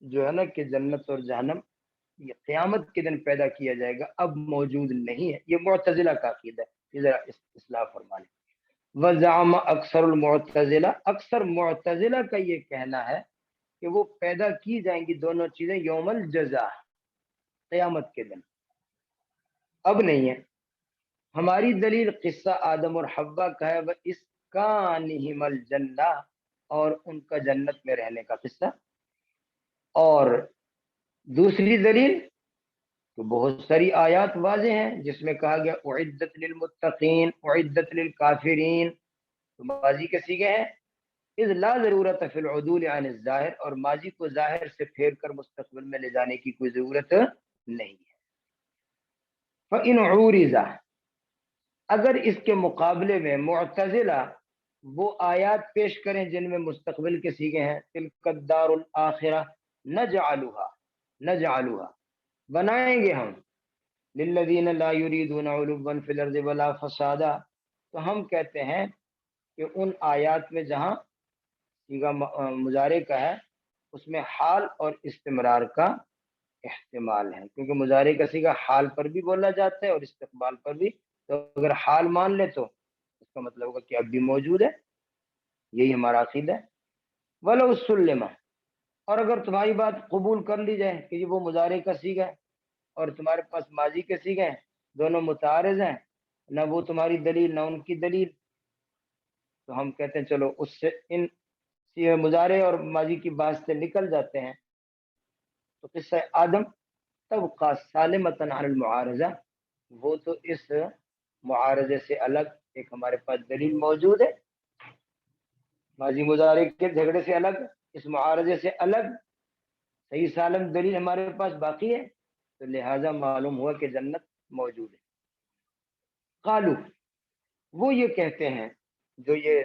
جو ہے نا کہ جنت اور جہنم یہ قیامت کے دن پیدا کیا جائے گا، اب موجود نہیں ہے، یہ معتزلہ کا عقیدہ ہے، یہ ذرا اصلاح فرما لیں۔ وزعم اکثر المعتزلہ، اکثر معتزلہ کا یہ کہنا ہے کہ وہ پیدا کی جائیں گی دونوں چیزیں یوم الجزا، قیامت کے دن، اب نہیں ہے۔ ہماری دلیل قصہ آدم اور حوا کا ہے، وہ اس کانہم الجنہ، اور ان کا جنت میں رہنے کا قصہ، اور دوسری دلیل تو بہت ساری آیات واضح ہیں جس میں کہا گیا اعدت للمتقین اعدت للکافرین، تو ماضی کے سیغے ہیں، اذ لا ضرورت فی العدول عن الظاہر، اور ماضی کو ظاہر سے پھیر کر مستقبل میں لے جانے کی کوئی ضرورت نہیں ہے۔ فَإِنْ عُورِضَ، اگر اس کے مقابلے میں معتزلہ وہ آیات پیش کریں جن میں مستقبل کے سیغے ہیں، تلک الدار الآخرہ نجعلها، بنائیں گے ہم، للذین لا یریدون علوا فی الارض ولا فسادا، تو ہم کہتے ہیں کہ ان آیات میں جہاں سیغہ مضارع کا ہے اس میں حال اور استمرار کا احتمال ہے، کیونکہ مضارع کا سیغہ حال پر بھی بولا جاتا ہے اور استقبال پر بھی، تو اگر حال مان لے تو اس کا مطلب ہوگا کہ اب بھی موجود ہے، یہی ہمارا عقیدہ ہے۔ وَلَوْ سُلِّمَ، اور اگر تمہاری بات قبول کر لی جائے کہ یہ وہ مضارع کا سیغہ ہے اور تمہارے پاس ماضی کے سیغے ہیں، دونوں متعارض ہیں، نہ وہ تمہاری دلیل نہ ان کی دلیل، تو ہم کہتے ہیں چلو اس سے ان مضارع اور ماضی کی بات سے نکل جاتے ہیں، تو قصہ آدم تبقى سالمۃ عن المعارضہ، وہ تو اس معارضے سے الگ ایک ہمارے پاس دلیل موجود ہے، ماضی مضارع کے جھگڑے سے الگ، اس معارضے سے الگ صحیح سالم دلیل ہمارے پاس باقی ہے، تو لہٰذا معلوم ہوا کہ جنت موجود ہے۔ قالو، وہ یہ کہتے ہیں، جو یہ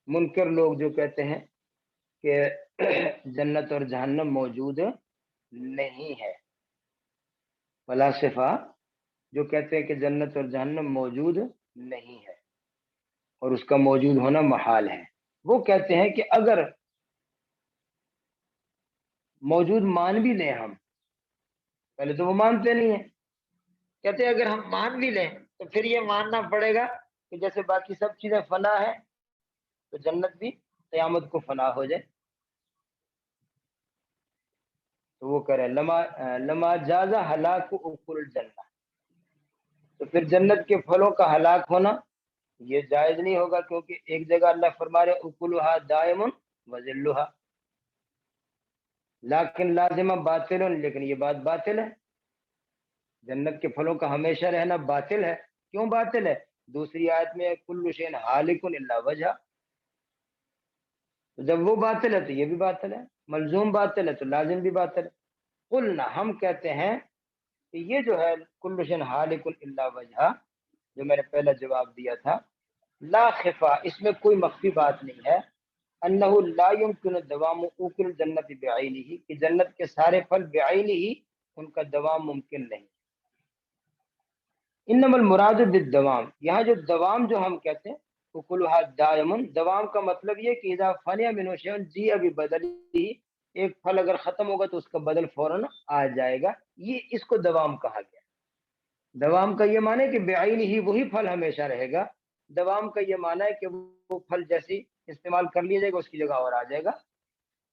منکر لوگ جو کہتے ہیں کہ جنت اور جہنم موجود نہیں ہے، فلاسفہ جو کہتے ہیں کہ جنت اور جہنم موجود نہیں ہے اور اس کا موجود ہونا محال ہے، وہ کہتے ہیں کہ اگر موجود مان بھی لیں ہم، پہلے تو وہ مانتے نہیں ہیں، کہتے ہیں اگر ہم مان بھی لیں تو پھر یہ ماننا پڑے گا کہ جیسے باقی سب چیزیں فنا ہے تو جنت بھی قیامت کو فنا ہو جائے، تو وہ کرے لما جازا ہلاک اکل الجنہ، تو پھر جنت کے پھلوں کا ہلاک ہونا یہ جائز نہیں ہوگا، کیونکہ ایک جگہ اللہ فرما رہے اکلھا دائم وذلھا، لیکن لازمہ باطل، لیکن یہ بات باطل ہے، جنت کے پھلوں کا ہمیشہ رہنا باطل ہے۔ کیوں باطل ہے؟ دوسری آیت میں کل شیء ہالک الا وجہہ، جب وہ باطل ہے تو یہ بھی باطل ہے، ملزوم باطل ہے تو لازم بھی باطل ہے۔ قلنا، ہم کہتے ہیں کہ یہ جو ہے کل شیء ہالک الا وجہہ، جو میں نے پہلا جواب دیا تھا، لا خفا، اس میں کوئی مخفی بات نہیں ہے، انہ لا یمکن دوام اکل الجنت بعینہ، کہ جنت کے سارے پھل بعینہ ان کا دوام ممکن نہیں، انما المراد بالدوام، یہاں جو دوام جو ہم کہتے ہیں اکلھا دائم، دوام کا مطلب یہ کہ اذا فنی منہ شیء جیء ببدلہ، ایک پھل اگر ختم ہوگا تو اس کا بدل فوراً آ جائے گا، یہ اس کو دوام کہا گیا۔ دوام کا یہ معنی ہے کہ بعینہ ہی وہی پھل ہمیشہ رہے گا، دوام کا یہ معنی ہے کہ وہ پھل جیسی استعمال کر لیا جائے گا اس کی جگہ اور آ جائے گا،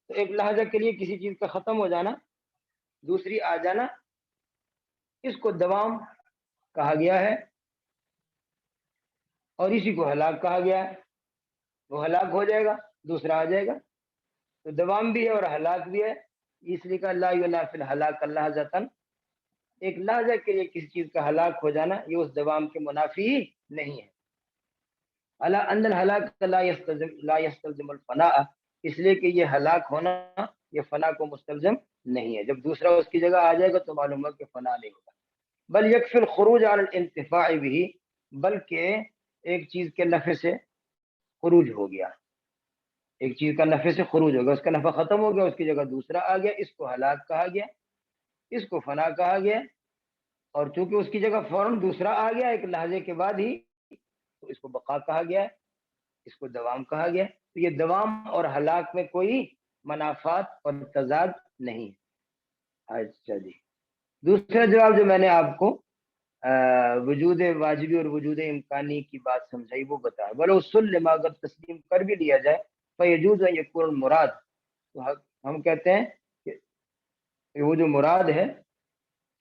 تو ایک لحظہ کے لیے کسی چیز کا ختم ہو جانا دوسری آ جانا، اس کو دوام کہا گیا ہے۔ اور اسی کو ہلاک کہا گیا ہے. وہ ہلاک ہو جائے گا، دوسرا آ جائے گا. تو دوام بھی ہے اور ہلاک بھی ہے، اس لیے کہ لا ینافی الہلاک لحظۃ، ایک لحظہ کے لیے کسی چیز کا ہلاک ہو جانا یہ اس دوام کے منافی ہی نہیں ہے. الا ان الہلاک لا یستلزم الفناء، اس لیے کہ یہ ہلاک ہونا یہ فنا کو مستلزم نہیں ہے. جب دوسرا اس کی جگہ آ جائے گا تو معلوم ہے کہ فنا نہیں ہوگا. بل یکفی الخروج عن الانتفاع به، بلکہ ایک چیز کے نفع سے خروج ہو گیا، ایک چیز کا نفع سے خروج ہو گیا، اس کا نفع ختم ہو گیا، اس کی جگہ دوسرا آ گیا، اس کو ہلاک کہا گیا، اس کو فنا کہا گیا. اور چونکہ اس کی جگہ فوراً دوسرا آ گیا ایک لحظے کے بعد ہی، تو اس کو بقا کہا گیا ہے، اس کو دوام کہا گیا. تو یہ دوام اور ہلاک میں کوئی منافات اور تضاد نہیں. اچھا جی، دوسرا جواب جو میں نے آپ کو وجود واجبی اور وجود امکانی کی بات سمجھائی وہ بتایا. ولو سلم، اگر تسلیم کر بھی لیا جائے، فیجوز ان یکون المراد، تو ہم کہتے ہیں کہ وہ جو مراد ہے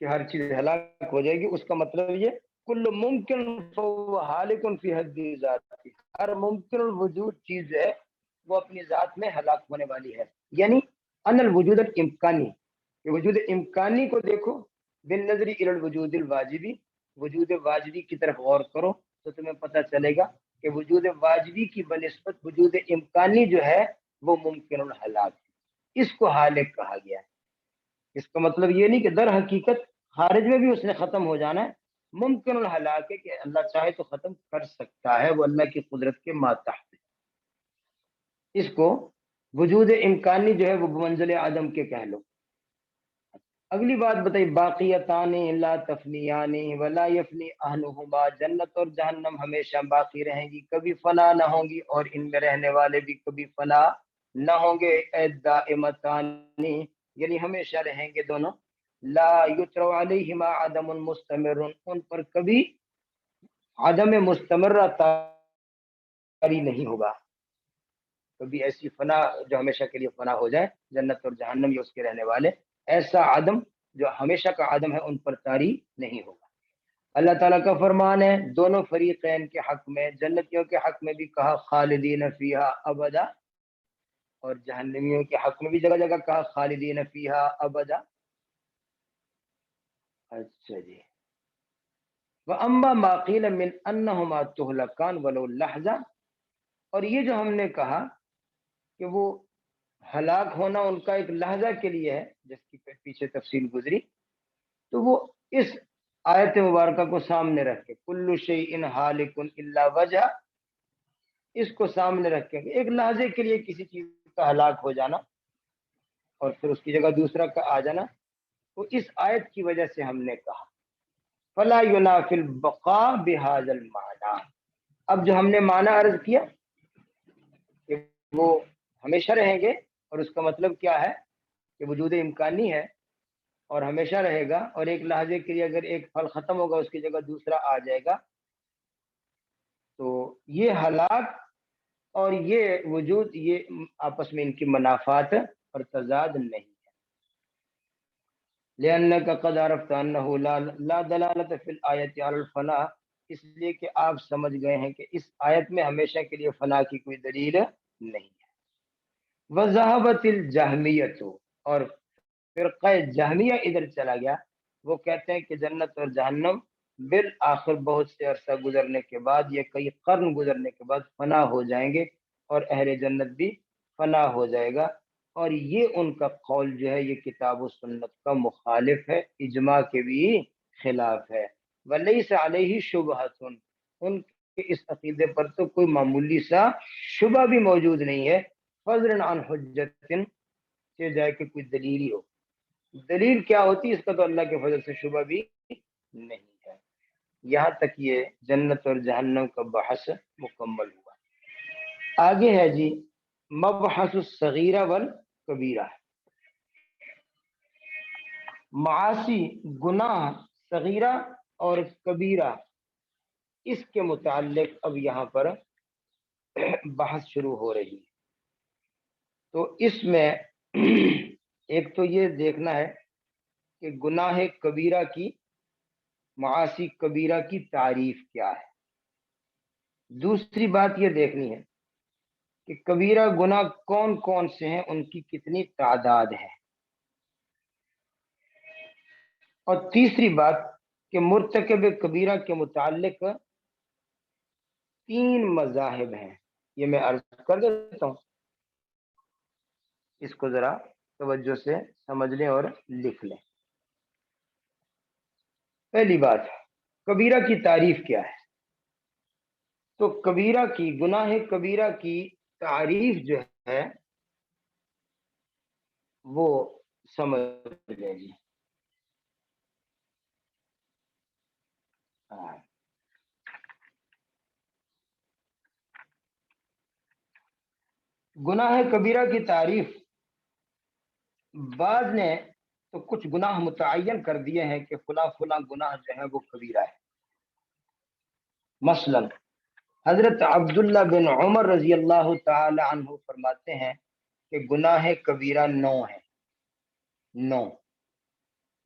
کہ ہر چیز ہلاک ہو جائے گی، اس کا مطلب یہ کل ممکن فهو حالک فی حد ذاتی، ہر ممکن الوجود چیز ہے وہ اپنی ذات میں ہلاک ہونے والی ہے. یعنی ان الوجود الامکانی، کہ وجود امکانی کو دیکھو بالنظر الی الوجود الواجبی، وجود واجبی کی طرف غور کرو تو تمہیں پتہ چلے گا کہ وجود واجبی کی بنسبت وجود امکانی جو ہے وہ ممکن الہلاک ہے، اس کو حالک کہا گیا ہے. اس کا مطلب یہ نہیں کہ در حقیقت خارج میں بھی اس نے ختم ہو جانا ہے، ممکن الہلاک ہے کہ اللہ چاہے تو ختم کر سکتا ہے، وہ اللہ کی قدرت کے ماتحت ہے. اس کو وجود امکانی جو ہے وہ بمنزل عدم کے کہہ لو. اگلی بات بتائی باقیتان لا تفنیان ولا یفنی اہلہما، جنت اور جہنم ہمیشہ باقی رہیں گی، کبھی فنا نہ ہوں گی، اور ان میں رہنے والے بھی کبھی فنا نہ ہوں گے. دائمتان، یعنی ہمیشہ رہیں گے دونوں. لا یتر علیہما عدم مستمر، ان پر کبھی عدم مستمرہ طاری نہیں ہوگا. کبھی ایسی فنا جو ہمیشہ کے لیے فنا ہو جائے، جنت اور جہنم یہ اس کے رہنے والے، ایسا عدم جو ہمیشہ کا عدم ہے ان پر طاری نہیں ہوگا. اللہ تعالیٰ کا فرمان ہے دونوں فریقین کے حق میں، جنتیوں کے حق میں بھی کہا خالدین فیہا ابدا، اور جہنمیوں کے حق میں بھی جگہ جگہ کہا خالدین فیہا ابدا. اچھا جی، وَأَمَّا مَا قِيلَ مِنْ أَنَّهُمَا تُهْلَكَانِ وَلَوْ لَحْظَةً، اور یہ جو ہم نے کہا کہ وہ ہلاک ہونا ان کا ایک لحظہ کے لیے ہے، جس کی پیچھے تفصیل گزری، تو وہ اس آیت مبارکہ کو سامنے رکھ کے کل شیء ہالک الا وجہ، اس کو سامنے رکھ کے ایک لحظے کے لیے کسی چیز کا ہلاک ہو جانا اور پھر اس کی جگہ دوسرا کا آ جانا، تو اس آیت کی وجہ سے ہم نے کہا فلا ينافي البقاء بهذا المعنى. اب جو ہم نے معنی عرض کیا کہ وہ ہمیشہ رہیں گے، اور اس کا مطلب کیا ہے کہ وجود امکانی ہے اور ہمیشہ رہے گا، اور ایک لحظے کے لیے اگر ایک پھل ختم ہوگا اس کی جگہ دوسرا آ جائے گا، تو یہ ہلاک اور یہ وجود یہ آپس میں ان کی منافات اور تضاد نہیں ہے. لأنك قد عرفت أنه لا دلالة في الآية على الفناء، اس لیے کہ آپ سمجھ گئے ہیں کہ اس آیت میں ہمیشہ کے لیے فنا کی کوئی دلیل نہیں ہے. وذهبت الجہمیت، اور فرقہ جہمیہ ادھر چلا گیا، وہ کہتے ہیں کہ جنت اور جہنم بالآخر بہت سے عرصہ گزرنے کے بعد یا کئی قرن گزرنے کے بعد فنا ہو جائیں گے، اور اہل جنت بھی فنا ہو جائے گا. اور یہ ان کا قول جو ہے یہ کتاب و سنت کا مخالف ہے، اجماع کے بھی خلاف ہے. ولیس علیہ شبہۃ، ان کے اس عقیدے پر تو کوئی معمولی سا شبہ بھی موجود نہیں ہے. فضلا عن حجت، سے جائے کہ کوئی دلیل ہی ہو. دلیل کیا ہوتی ہے اس کا تو اللہ کے فضل سے شبہ بھی نہیں ہے. یہاں تک یہ جنت اور جہنم کا بحث مکمل ہوا. آگے ہے جی مبحث الصغیرہ والکبیرہ، معاصی گناہ صغیرہ اور کبیرہ، اس کے متعلق اب یہاں پر بحث شروع ہو رہی ہے. تو اس میں ایک تو یہ دیکھنا ہے کہ گناہ کبیرہ کی، معاصی کبیرہ کی تعریف کیا ہے. دوسری بات یہ دیکھنی ہے کہ کبیرہ گناہ کون کون سے ہیں، ان کی کتنی تعداد ہے، اور تیسری بات کہ مرتکب کبیرہ کے متعلق 3 مذاہب ہیں، یہ میں عرض کر دیتا ہوں، اس کو ذرا توجہ سے سمجھ لیں اور لکھ لیں۔ پہلی بات، کبیرہ کی تعریف کیا ہے؟ تو کبیرہ کی، گناہ کبیرہ کی تعریف جو ہے وہ سمجھ لیں جی۔ گناہ کبیرہ کی تعریف، بعض نے تو کچھ گناہ متعین کر دیے ہیں کہ فلاں فلاں گناہ جو ہے وہ کبیرہ ہے۔ مثلا حضرت عبداللہ بن عمر رضی اللہ تعالی عنہ فرماتے ہیں کہ گناہ کبیرہ 9 ہے، 9،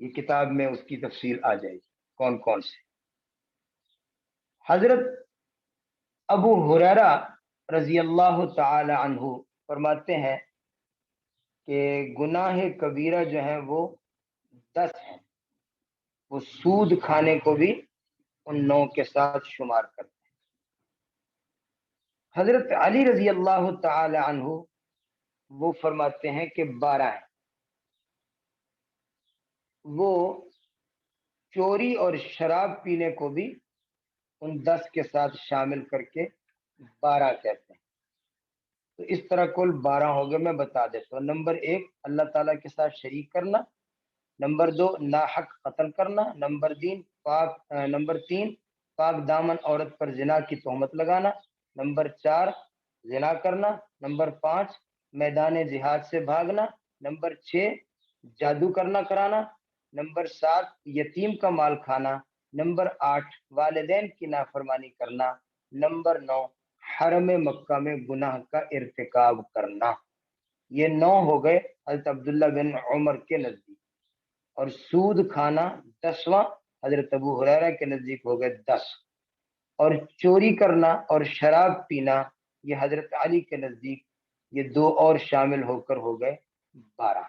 یہ کتاب میں اس کی تفصیل آ جائے گی کون کون سے۔ حضرت ابو ہریرہ رضی اللہ تعالی عنہ فرماتے ہیں کہ گناہ کبیرہ جو ہے وہ 10 ہیں، وہ سود کھانے کو بھی ان 9 کے ساتھ شمار کرتے ہیں۔ حضرت علی رضی اللہ تعالی عنہ وہ فرماتے ہیں کہ 12 ہیں، وہ چوری اور شراب پینے کو بھی ان 10 کے ساتھ شامل کر کے 12 کہتے ہیں۔ تو اس طرح کل 12 ہو گئے، میں بتا دیتا ہوں۔ نمبر 1 اللہ تعالیٰ کے ساتھ شریک کرنا، نمبر 2 ناحق قتل کرنا، نمبر 3 پاک دامن عورت پر زنا کی تہمت لگانا، نمبر 4 زنا کرنا، نمبر 5 میدان جہاد سے بھاگنا، نمبر 6 جادو کرنا کرانا، نمبر 7 یتیم کا مال کھانا، نمبر 8 والدین کی نافرمانی کرنا، نمبر 9 حرم مکہ میں گناہ کا ارتکاب کرنا۔ یہ 9 ہو گئے حضرت عبداللہ بن عمر کے نزدیک، اور سود کھانا 10واں حضرت ابو ہریرہ کے نزدیک ہو گئے 10، اور چوری کرنا اور شراب پینا یہ حضرت علی کے نزدیک یہ 2 اور شامل ہو کر ہو گئے 12۔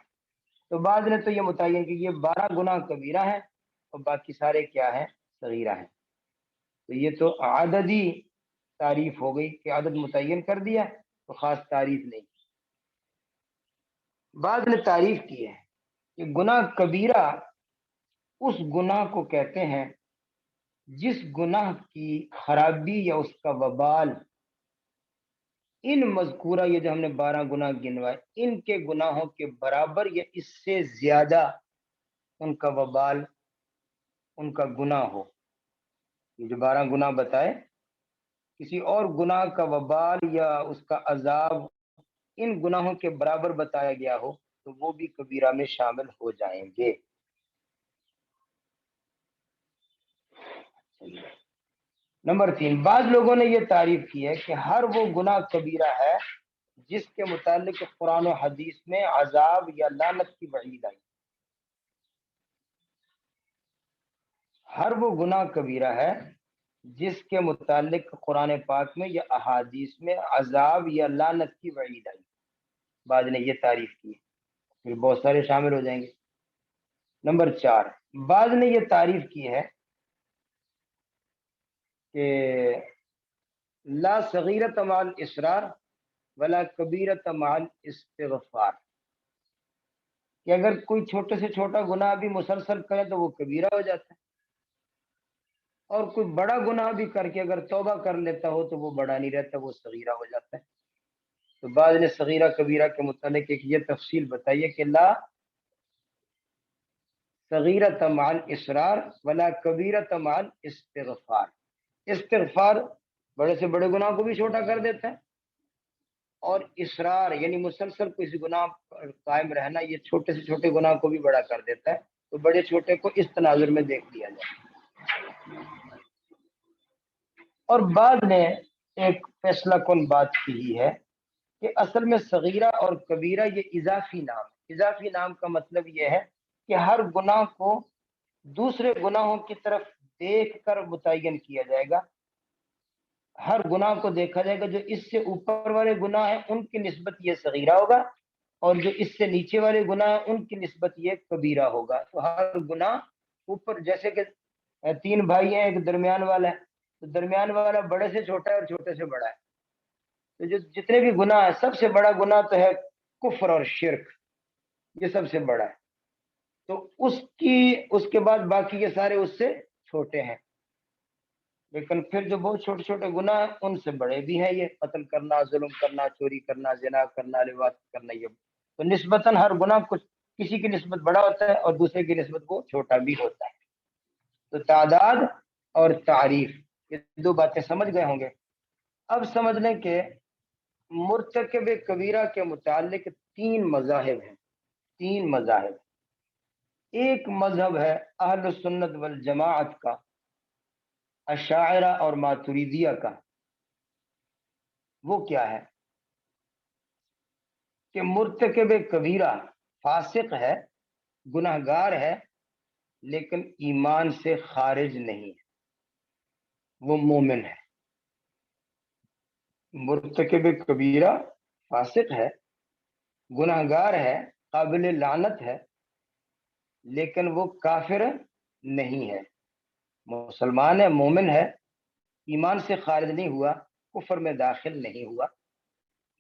تو بعض نے تو یہ متعین کہ یہ 12 گناہ کبیرہ ہیں اور باقی سارے کیا ہیں؟ صغیرہ ہیں۔ تو یہ تو عددی تعریف ہو گئی کہ عدد متعین کر دیا تو خاص تعریف نہیں۔ بعض نے تعریف کی ہے کہ گناہ کبیرہ اس گناہ کو کہتے ہیں جس گناہ کی خرابی یا اس کا وبال ان مذکورہ، یہ جو ہم نے 12 گناہ گنوائے، ان کے گناہوں کے برابر یا اس سے زیادہ ان کا وبال، ان کا گناہ ہو۔ یہ جو 12 گناہ بتائے، کسی اور گناہ کا وبال یا اس کا عذاب ان گناہوں کے برابر بتایا گیا ہو تو وہ بھی کبیرہ میں شامل ہو جائیں گے۔ نمبر 3، بعض لوگوں نے یہ تعریف کی ہے کہ ہر وہ گناہ کبیرہ ہے جس کے متعلق قرآن و حدیث میں عذاب یا لعنت کی وعید آئی۔ ہر وہ گناہ کبیرہ ہے جس کے متعلق قرآن پاک میں یا احادیث میں عذاب یا لعنت کی وعید آئی۔ بعض نے یہ تعریف کی، پھر بہت سارے شامل ہو جائیں گے۔ نمبر 4، بعض نے یہ تعریف کی ہے کہ لا صغیرۃ مع الاصرار ولا کبیرۃ مع الاستغفار، کہ اگر کوئی چھوٹے سے چھوٹا گناہ بھی مسلسل کرے تو وہ کبیرہ ہو جاتا ہے، اور کوئی بڑا گناہ بھی کر کے اگر توبہ کر لیتا ہو تو وہ بڑا نہیں رہتا، وہ صغیرہ ہو جاتا ہے۔ تو بعض نے صغیرہ کبیرہ کے متعلق ایک یہ تفصیل بتائیے کہ لا صغیرۃ مع الاصرار ولا کبیرۃ مع الاستغفار، استغفار بڑے سے بڑے گناہ کو بھی چھوٹا کر دیتا ہے، اور اصرار یعنی مسلسل کسی گناہ پر قائم رہنا یہ چھوٹے سے چھوٹے گناہ کو بھی بڑا کر دیتا ہے۔ تو بڑے چھوٹے کو اس تناظر میں دیکھ لیا جائے۔ اور بعد نے ایک فیصلہ کن بات کی ہے کہ اصل میں صغیرہ اور کبیرہ یہ اضافی نام ہے۔ اضافی نام کا مطلب یہ ہے کہ ہر گناہ کو دوسرے گناہوں کی طرف دیکھ کر متعین کیا جائے گا، ہر گناہ کو دیکھا جائے گا، جو اس سے اوپر والے گناہ ہیں ان کی نسبت یہ صغیرہ ہوگا، اور جو اس سے نیچے والے گناہ ہیں ان کی نسبت یہ کبیرہ ہوگا۔ تو ہر گناہ اوپر، جیسے کہ تین بھائی ہیں، ایک درمیان والا ہے، تو درمیان والا بڑے سے چھوٹا ہے اور چھوٹے سے بڑا ہے، تو جو جتنے بھی گناہ ہیں، سب سے بڑا گناہ تو ہے کفر اور شرک، یہ سب سے بڑا ہے، تو اس کے بعد باقی کے سارے اس سے چھوٹے ہیں، لیکن پھر جو بہت چھوٹے چھوٹے گناہ ہیں ان سے بڑے بھی ہیں، یہ قتل کرنا، ظلم کرنا، چوری کرنا، زنا کرنا، لواط کرنا، یہ تو نسبتاً ہر گناہ کچھ کسی کی نسبت بڑا ہوتا ہے اور دوسرے کی نسبت وہ چھوٹا بھی ہوتا ہے۔ تو تعداد اور تعریف، یہ دو باتیں سمجھ گئے ہوں گے۔ اب سمجھ لیں کہ مرتکب کبیرہ کے متعلق تین مذاہب ہیں، تین مذاہب۔ ایک مذہب ہے اہل السنت والجماعت کا، اشاعرہ اور ماتریدیہ کا۔ وہ کیا ہے کہ مرتکب کبیرہ فاسق ہے، گناہگار ہے، لیکن ایمان سے خارج نہیں ہے، وہ مومن ہے۔ مرتکب کبیرہ فاسق ہے، گناہگار ہے، قابل لعنت ہے، لیکن وہ کافر نہیں ہے، مسلمان ہے، مومن ہے، ایمان سے خارج نہیں ہوا، کفر میں داخل نہیں ہوا۔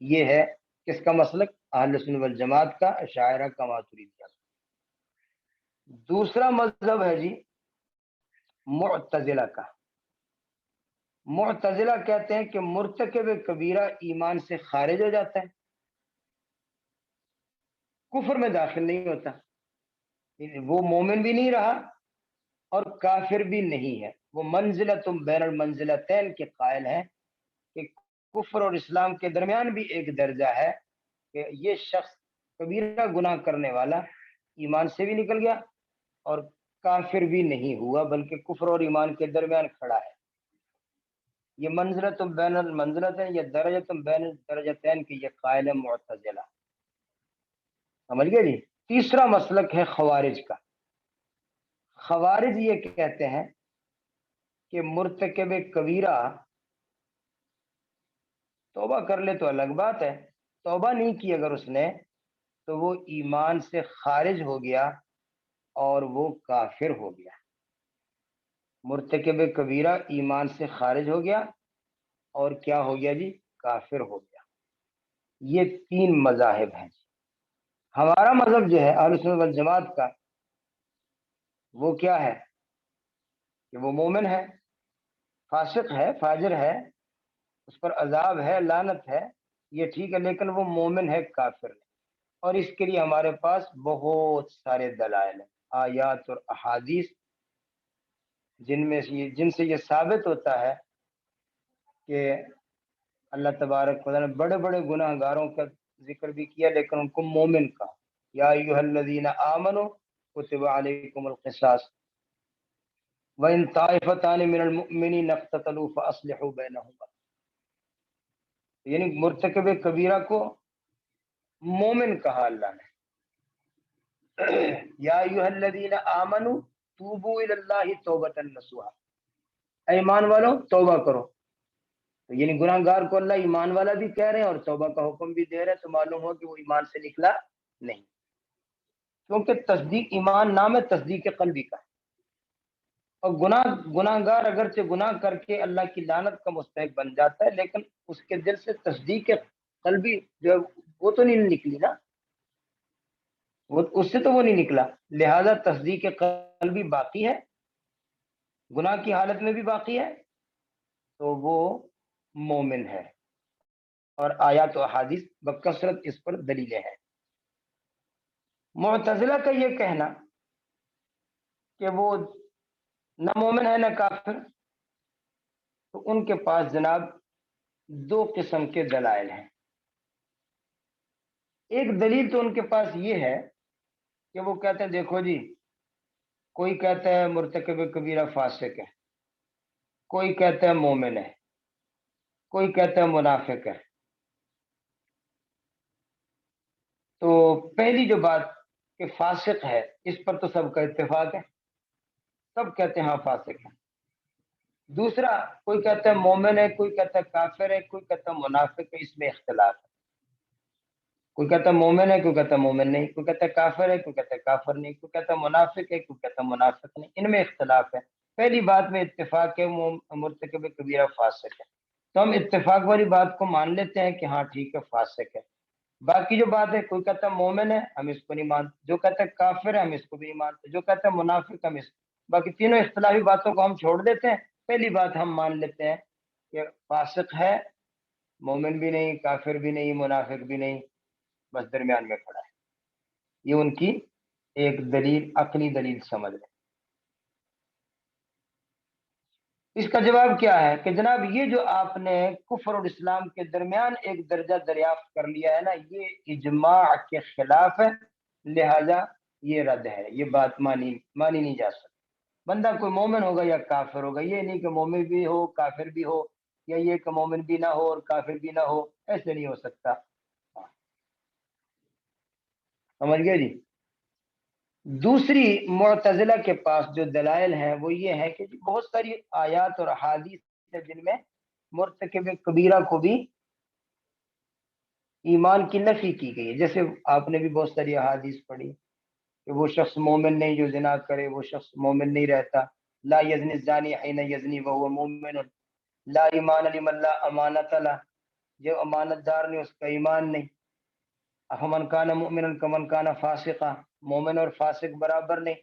یہ ہے کس کا مسلک؟ اہل سنت والجماعت کا، اشاعرہ کا، ماتریدیہ کا۔ دوسرا مذہب ہے جی معتزلہ کا۔ معتزلہ کہتے ہیں کہ مرتکب کبیرہ ایمان سے خارج ہو جاتا ہے، کفر میں داخل نہیں ہوتا، وہ مومن بھی نہیں رہا اور کافر بھی نہیں ہے، وہ منزلۃ بین المنزلتین کے قائل ہیں کہ کفر اور اسلام کے درمیان بھی ایک درجہ ہے، کہ یہ شخص کبیرہ گناہ کرنے والا ایمان سے بھی نکل گیا اور کافر بھی نہیں ہوا، بلکہ کفر اور ایمان کے درمیان کھڑا ہے۔ یہ منزلۃ بین المنزلتین یا درجۃ بین الدرجتین کی یہ قائل ہے معتزلہ۔ سمجھ گئے جی؟ تیسرا مسلک ہے خوارج کا۔ خوارج یہ کہتے ہیں کہ مرتکب کبیرہ توبہ کر لے تو الگ بات ہے، توبہ نہیں کی اگر اس نے تو وہ ایمان سے خارج ہو گیا اور وہ کافر ہو گیا۔ مرتکب کبیرہ ایمان سے خارج ہو گیا اور کیا ہو گیا جی؟ کافر ہو گیا۔ یہ تین مذاہب ہیں جی۔ ہمارا مذہب جو ہے اہل سنت والجماعت کا، وہ کیا ہے کہ وہ مومن ہے، فاسق ہے، فاجر ہے، اس پر عذاب ہے، لعنت ہے، یہ ٹھیک ہے، لیکن وہ مومن ہے، کافر نہیں۔ اور اس کے لیے ہمارے پاس بہت سارے دلائل ہیں، آیات اور احادیث، جن سے یہ ثابت ہوتا ہے کہ اللہ تبارک و تعالیٰ نے بڑے بڑے گناہ گاروں کا ذکر بھی کیا لیکن ان کو مومن کہا۔ یا ایھا الذین آمنوا کتب علیکم القصاص وان طائفتان من المؤمنین اقتتلوا فاصلحوا بینہما، یعنی مرتکب کبیرہ کو مومن کہا اللہ نے۔ یا ایھا الذین آمنوا توبوا الی اللہ توبۃ نصوحا، ایمان والو توبہ کرو، تو یعنی گناہ گار کو اللہ ایمان والا بھی کہہ رہے ہیں اور توبہ کا حکم بھی دے رہے ہیں، تو معلوم ہو کہ وہ ایمان سے نکلا نہیں، کیونکہ تصدیق ایمان نام ہے تصدیق قلبی کا، اور گناہ گار اگرچہ گناہ کر کے اللہ کی لعنت کا مستحق بن جاتا ہے، لیکن اس کے دل سے تصدیق قلبی جو وہ تو نہیں نکلی نا، اس سے تو وہ نہیں نکلا، لہذا تصدیق قلبی باقی ہے، گناہ کی حالت میں بھی باقی ہے، تو وہ مومن ہے، اور آیات و احادیث بکثرت اس پر دلیلیں ہیں۔ معتزلہ کا یہ کہنا کہ وہ نہ مومن ہے نہ کافر، تو ان کے پاس جناب دو قسم کے دلائل ہیں۔ ایک دلیل تو ان کے پاس یہ ہے کہ وہ کہتے ہیں دیکھو جی، کوئی کہتا ہے مرتکب کبیرہ فاسق ہے، کوئی کہتا ہے مومن ہے، کوئی کہتا ہے منافق ہے۔ تو پہلی جو بات کہ فاسق ہے، اس پر تو سب کا اتفاق ہے، سب کہتے ہیں ہاں فاسق ہے۔ دوسرا کوئی کہتا ہے مومن ہے، کوئی کہتا ہے کافر ہے، کوئی کہتا ہے منافق ہے، اس میں اختلاف ہے. کوئی کہتا ہے مومن ہے، کوئی کہتا ہے مومن نہیں، کوئی کہتا ہے کافر ہے، کوئی کہتا ہے کافر نہیں، کوئی کہتا ہے منافق ہے، کوئی کہتا ہے منافق نہیں. ان میں اختلاف ہے. پہلی بات میں اتفاق ہے وہ مرتکب کبیرہ فاسق ہے، تو ہم اتفاق والی بات کو مان لیتے ہیں کہ ہاں ٹھیک ہے فاسق ہے. باقی جو بات ہے، کوئی کہتا ہے مومن ہے، ہم اس کو نہیں مانتے. جو کہتا ہے کافر ہے، ہم اس کو بھی نہیں مانتے. جو کہتا ہے منافق، ہم اس باقی تینوں اختلافی باتوں کو ہم چھوڑ دیتے ہیں. پہلی بات ہم مان لیتے ہیں کہ فاسق ہے، مومن بھی نہیں، کافر بھی نہیں، منافق بھی نہیں، بس درمیان میں کھڑا ہے. یہ ان کی ایک دلیل، عقلی دلیل سمجھ لیں. اس کا جواب کیا ہے کہ جناب یہ جو آپ نے کفر اور اسلام کے درمیان ایک درجہ دریافت کر لیا ہے نا، یہ اجماع کے خلاف ہے، لہذا یہ رد ہے. یہ بات مانی نہیں جا سکتی. بندہ کوئی مومن ہوگا یا کافر ہوگا، یہ نہیں کہ مومن بھی ہو کافر بھی ہو، یا یہ کہ مومن بھی نہ ہو اور کافر بھی نہ ہو، ایسے نہیں ہو سکتا. سمجھ گئے جی. دوسری معتزلہ کے پاس جو دلائل ہیں وہ یہ ہے کہ بہت ساری آیات اور احادیث ہیں جن میں مرتکب کبیرہ کو بھی ایمان کی نفی کی گئی ہے. جیسے آپ نے بھی بہت ساری احادیث پڑھی کہ وہ شخص مومن نہیں جو زنا کرے، وہ شخص مومن نہیں رہتا. لا یزنی الزانی حین یزنی وہو مومن، لا ایمان لمن لا امانت له، جو امانت دار نہیں اس کا ایمان نہیں. افمن کان مؤمنا کمن کان فاسقا، مومن اور فاسق برابر نہیں.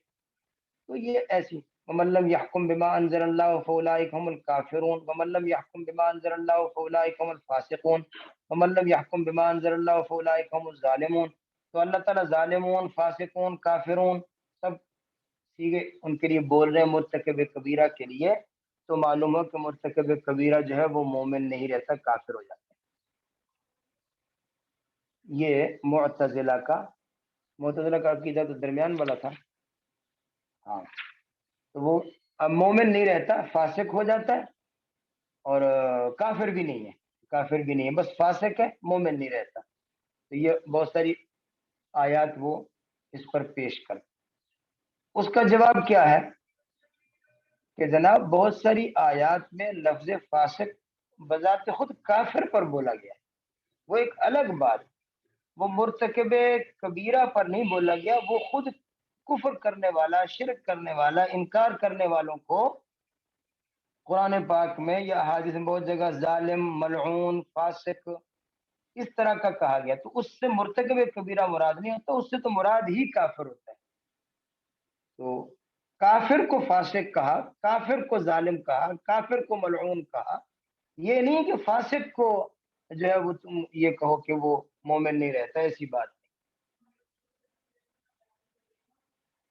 تو یہ ایسی ومن لم يحكم بما انزل الله فاولئك هم الكافرون ومن لم يحكم بما انزل الله فاولئك هم الفاسقون ومن لم يحكم بما انزل الله فاولئك هم الظالمون. تو اللہ تعالیٰ ظالمون، فاسقون، کافرون سب سیگے ان کے لیے بول رہے ہیں مرتکب کبیرہ کے لیے. تو معلوم ہو کہ مرتکب کبیرہ جو ہے وہ مومن نہیں رہتا، کافر ہو جاتا ہے. یہ معتزلہ کا عقیدہ تو درمیان والا تھا. ہاں، تو وہ اب مومن نہیں رہتا، فاسق ہو جاتا ہے، اور کافر بھی نہیں ہے. کافر بھی نہیں ہے، بس فاسق ہے، مومن نہیں رہتا. تو یہ بہت ساری آیات وہ اس پر پیش کر. اس کا جواب کیا ہے کہ جناب بہت ساری آیات میں لفظ فاسق بذات خود کافر پر بولا گیا ہے، وہ ایک الگ بات. وہ مرتکب کبیرہ پر نہیں بولا گیا، وہ خود کفر کرنے والا، شرک کرنے والا، انکار کرنے والوں کو قرآن پاک میں یا احادیث میں بہت جگہ ظالم، ملعون، فاسق اس طرح کا کہا گیا. تو اس سے مرتکب کبیرہ مراد نہیں ہوتا، اس سے تو مراد ہی کافر ہوتا ہے. تو کافر کو فاسق کہا، کافر کو ظالم کہا، کافر کو ملعون کہا. یہ نہیں کہ فاسق کو جو ہے وہ تم یہ کہو کہ وہ مومن نہیں رہتا، ایسی بات نہیں.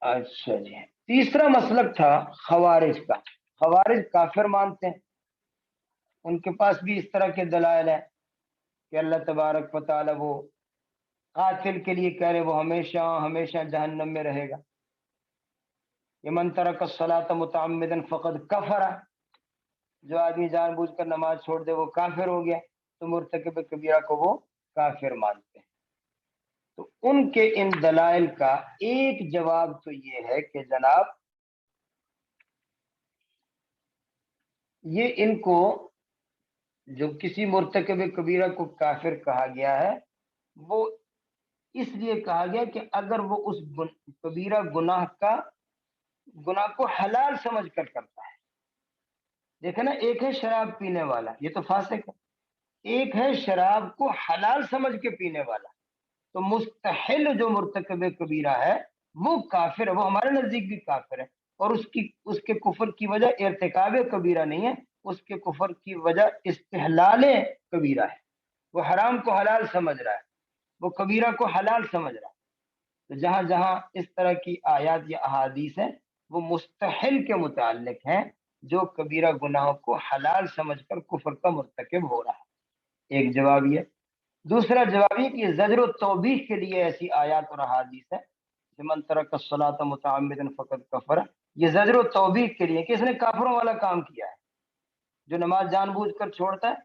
اچھا جی. تیسرا مسلک تھا خوارج کا. خوارج کافر مانتے ہیں، ان کے پاس بھی اس طرح کے دلائل ہیں کہ اللہ تبارک و تعالی وہ قاتل کے لیے کہہ رہے وہ ہمیشہ ہمیشہ جہنم میں رہے گا. من ترک الصلاۃ متعمدا فقد کفر، جو آدمی جان بوجھ کر نماز چھوڑ دے وہ کافر ہو گیا. تو مرتکب کبیرہ کو وہ کافر مانتے ہیں. تو ان کے ان دلائل کا ایک جواب تو یہ ہے کہ جناب یہ ان کو جو کسی مرتکب کبیرہ کو کافر کہا گیا ہے وہ اس لیے کہا گیا کہ اگر وہ اس کبیرہ گناہ کو حلال سمجھ کر کرتا ہے. دیکھیں نا، ایک ہے شراب پینے والا، یہ تو فاسق ہے. ایک ہے شراب کو حلال سمجھ کے پینے والا. تو مستحل جو مرتکب کبیرہ ہے وہ کافر ہے، وہ ہمارے نزدیک بھی کافر ہے. اور اس کے کفر کی وجہ ارتکاب کبیرہ نہیں ہے، اس کے کفر کی وجہ استحلال کبیرہ ہے. وہ حرام کو حلال سمجھ رہا ہے، وہ کبیرہ کو حلال سمجھ رہا ہے. تو جہاں جہاں اس طرح کی آیات یا احادیث ہیں وہ مستحل کے متعلق ہیں، جو کبیرہ گناہوں کو حلال سمجھ کر کفر کا مرتکب ہو رہا ہے. ایک جواب یہ. دوسرا جواب یہ کہ زجر و توبیخ کے لیے ایسی آیات اور احادیث ہے، من ترک الصلاۃ متعمدا فقد کفر. یہ زجر و توبیخ کے لیے کہ اس نے کافروں والا کام کیا ہے. جو نماز جان بوجھ کر چھوڑتا ہے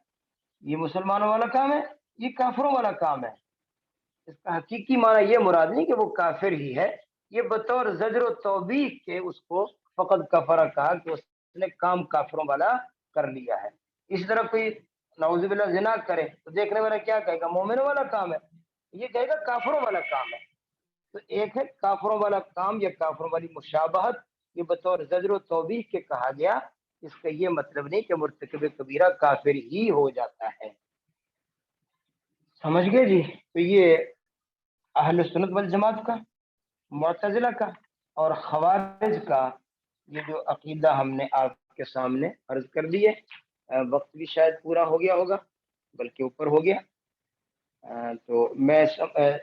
یہ مسلمانوں والا کام ہے، یہ کافروں والا کام ہے. اس کا حقیقی معنی یہ مراد نہیں کہ وہ کافر ہی ہے، یہ بطور زجر و توبیخ کے اس کو فقد کفر کہا کہ اس نے کام کافروں والا کر لیا ہے۔ اسی طرح کوئی نعوذ باللہ زنا کرے تو دیکھنے والا کیا کہے گا؟ مومنوں والا کام ہے، یہ کہے گا کافروں والا کام ہے۔ تو ایک ہے کافروں والا کام یا کافروں والی مشابہت، یہ بطور زجر و توبیخ کے کہا گیا، اس کا یہ مطلب نہیں کہ مرتکب کبیرہ کافر ہی ہو جاتا ہے۔ سمجھ گئے جی؟ تو یہ اہل سنت والجماعت کا، معتزلہ کا اور خوارج کا یہ جو عقیدہ ہم نے آپ کے سامنے عرض کر دیے۔ وقت بھی شاید پورا ہو گیا ہوگا، بلکہ اوپر ہو گیا۔ تو میں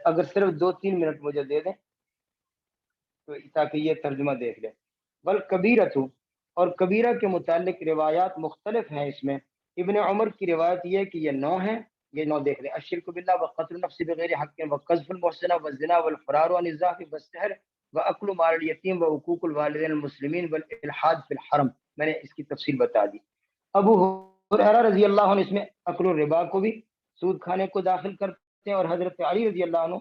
اگر صرف 2-3 منٹ مجھے دے دیں تو تاکہ یہ ترجمہ دیکھ لیں۔ بل کبیرۃ، اور کبیرہ کے متعلق روایات مختلف ہیں اس میں۔ ابن عمر کی روایت یہ ہے کہ یہ 9 ہیں، یہ 9 دیکھ لیں: الشرک باللہ وقتل النفس بغیر حق وقذف المحصنہ والزنا والفرار عن الزحف والسحر واکل مال الیتیم وحقوق الوالدین المسلمین والالحاد فی الحرم۔ میں نے اس کی تفصیل بتا دی۔ ابو ہریرہ رضی اللہ عنہ اس میں اکل الربا کو بھی، سود کھانے کو داخل کرتے ہیں، اور حضرت علی رضی اللہ عنہ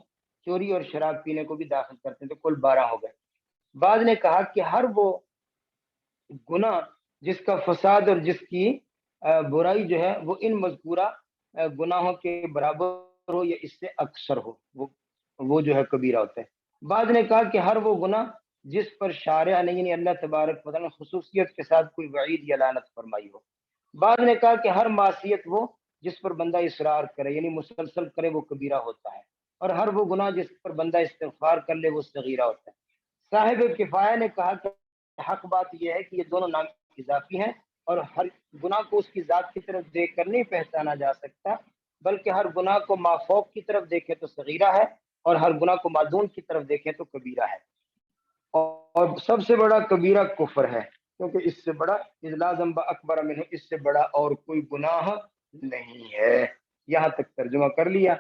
چوری اور شراب پینے کو بھی داخل کرتے ہیں، تو کل 12 ہو گئے۔ بعض نے کہا کہ ہر وہ گناہ جس کا فساد اور جس کی برائی جو ہے وہ ان مذکورہ گناہوں کے برابر ہو یا اس سے اکثر ہو، وہ جو ہے کبیرہ ہوتا ہے۔ بعض نے کہا کہ ہر وہ گناہ جس پر شارع نے یعنی اللہ تبارک و تعالی خصوصیت کے ساتھ کوئی وعید یا لعنت فرمائی ہو۔ بعض نے کہا کہ ہر معصیت وہ جس پر بندہ اصرار کرے یعنی مسلسل کرے وہ کبیرہ ہوتا ہے، اور ہر وہ گناہ جس پر بندہ استغفار کر لے وہ صغیرہ ہوتا ہے۔ صاحب کفایہ نے کہا کہ حق بات یہ ہے کہ یہ دونوں نام اضافی ہیں، اور ہر گناہ کو اس کی ذات کی طرف دیکھ کر نہیں پہچانا جا سکتا، بلکہ ہر گناہ کو مافوق کی طرف دیکھے تو صغیرہ ہے، اور ہر گناہ کو معدون کی طرف دیکھے تو کبیرہ ہے۔ اور سب سے بڑا کبیرہ کفر ہے، کیونکہ اس سے بڑا اذ ذنب اکبر منہ، اس سے بڑا اور کوئی گناہ نہیں ہے۔ یہاں تک ترجمہ کر لیا،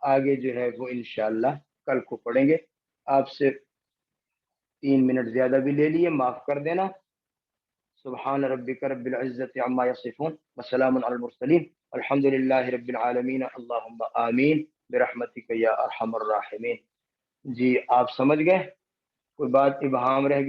آگے جو ہے وہ انشاءاللہ کل کو پڑھیں گے۔ آپ سے 3 منٹ زیادہ بھی لے لیے، معاف کر دینا۔ سبحان ربک رب العزت عما یصفون وسلام علی المرسلین الحمد للہ رب العالمین اللہم آمین برحمتک یا ارحم الراحمین۔ جی آپ سمجھ گئے؟ کوئی بات ابہام رہ گئی؟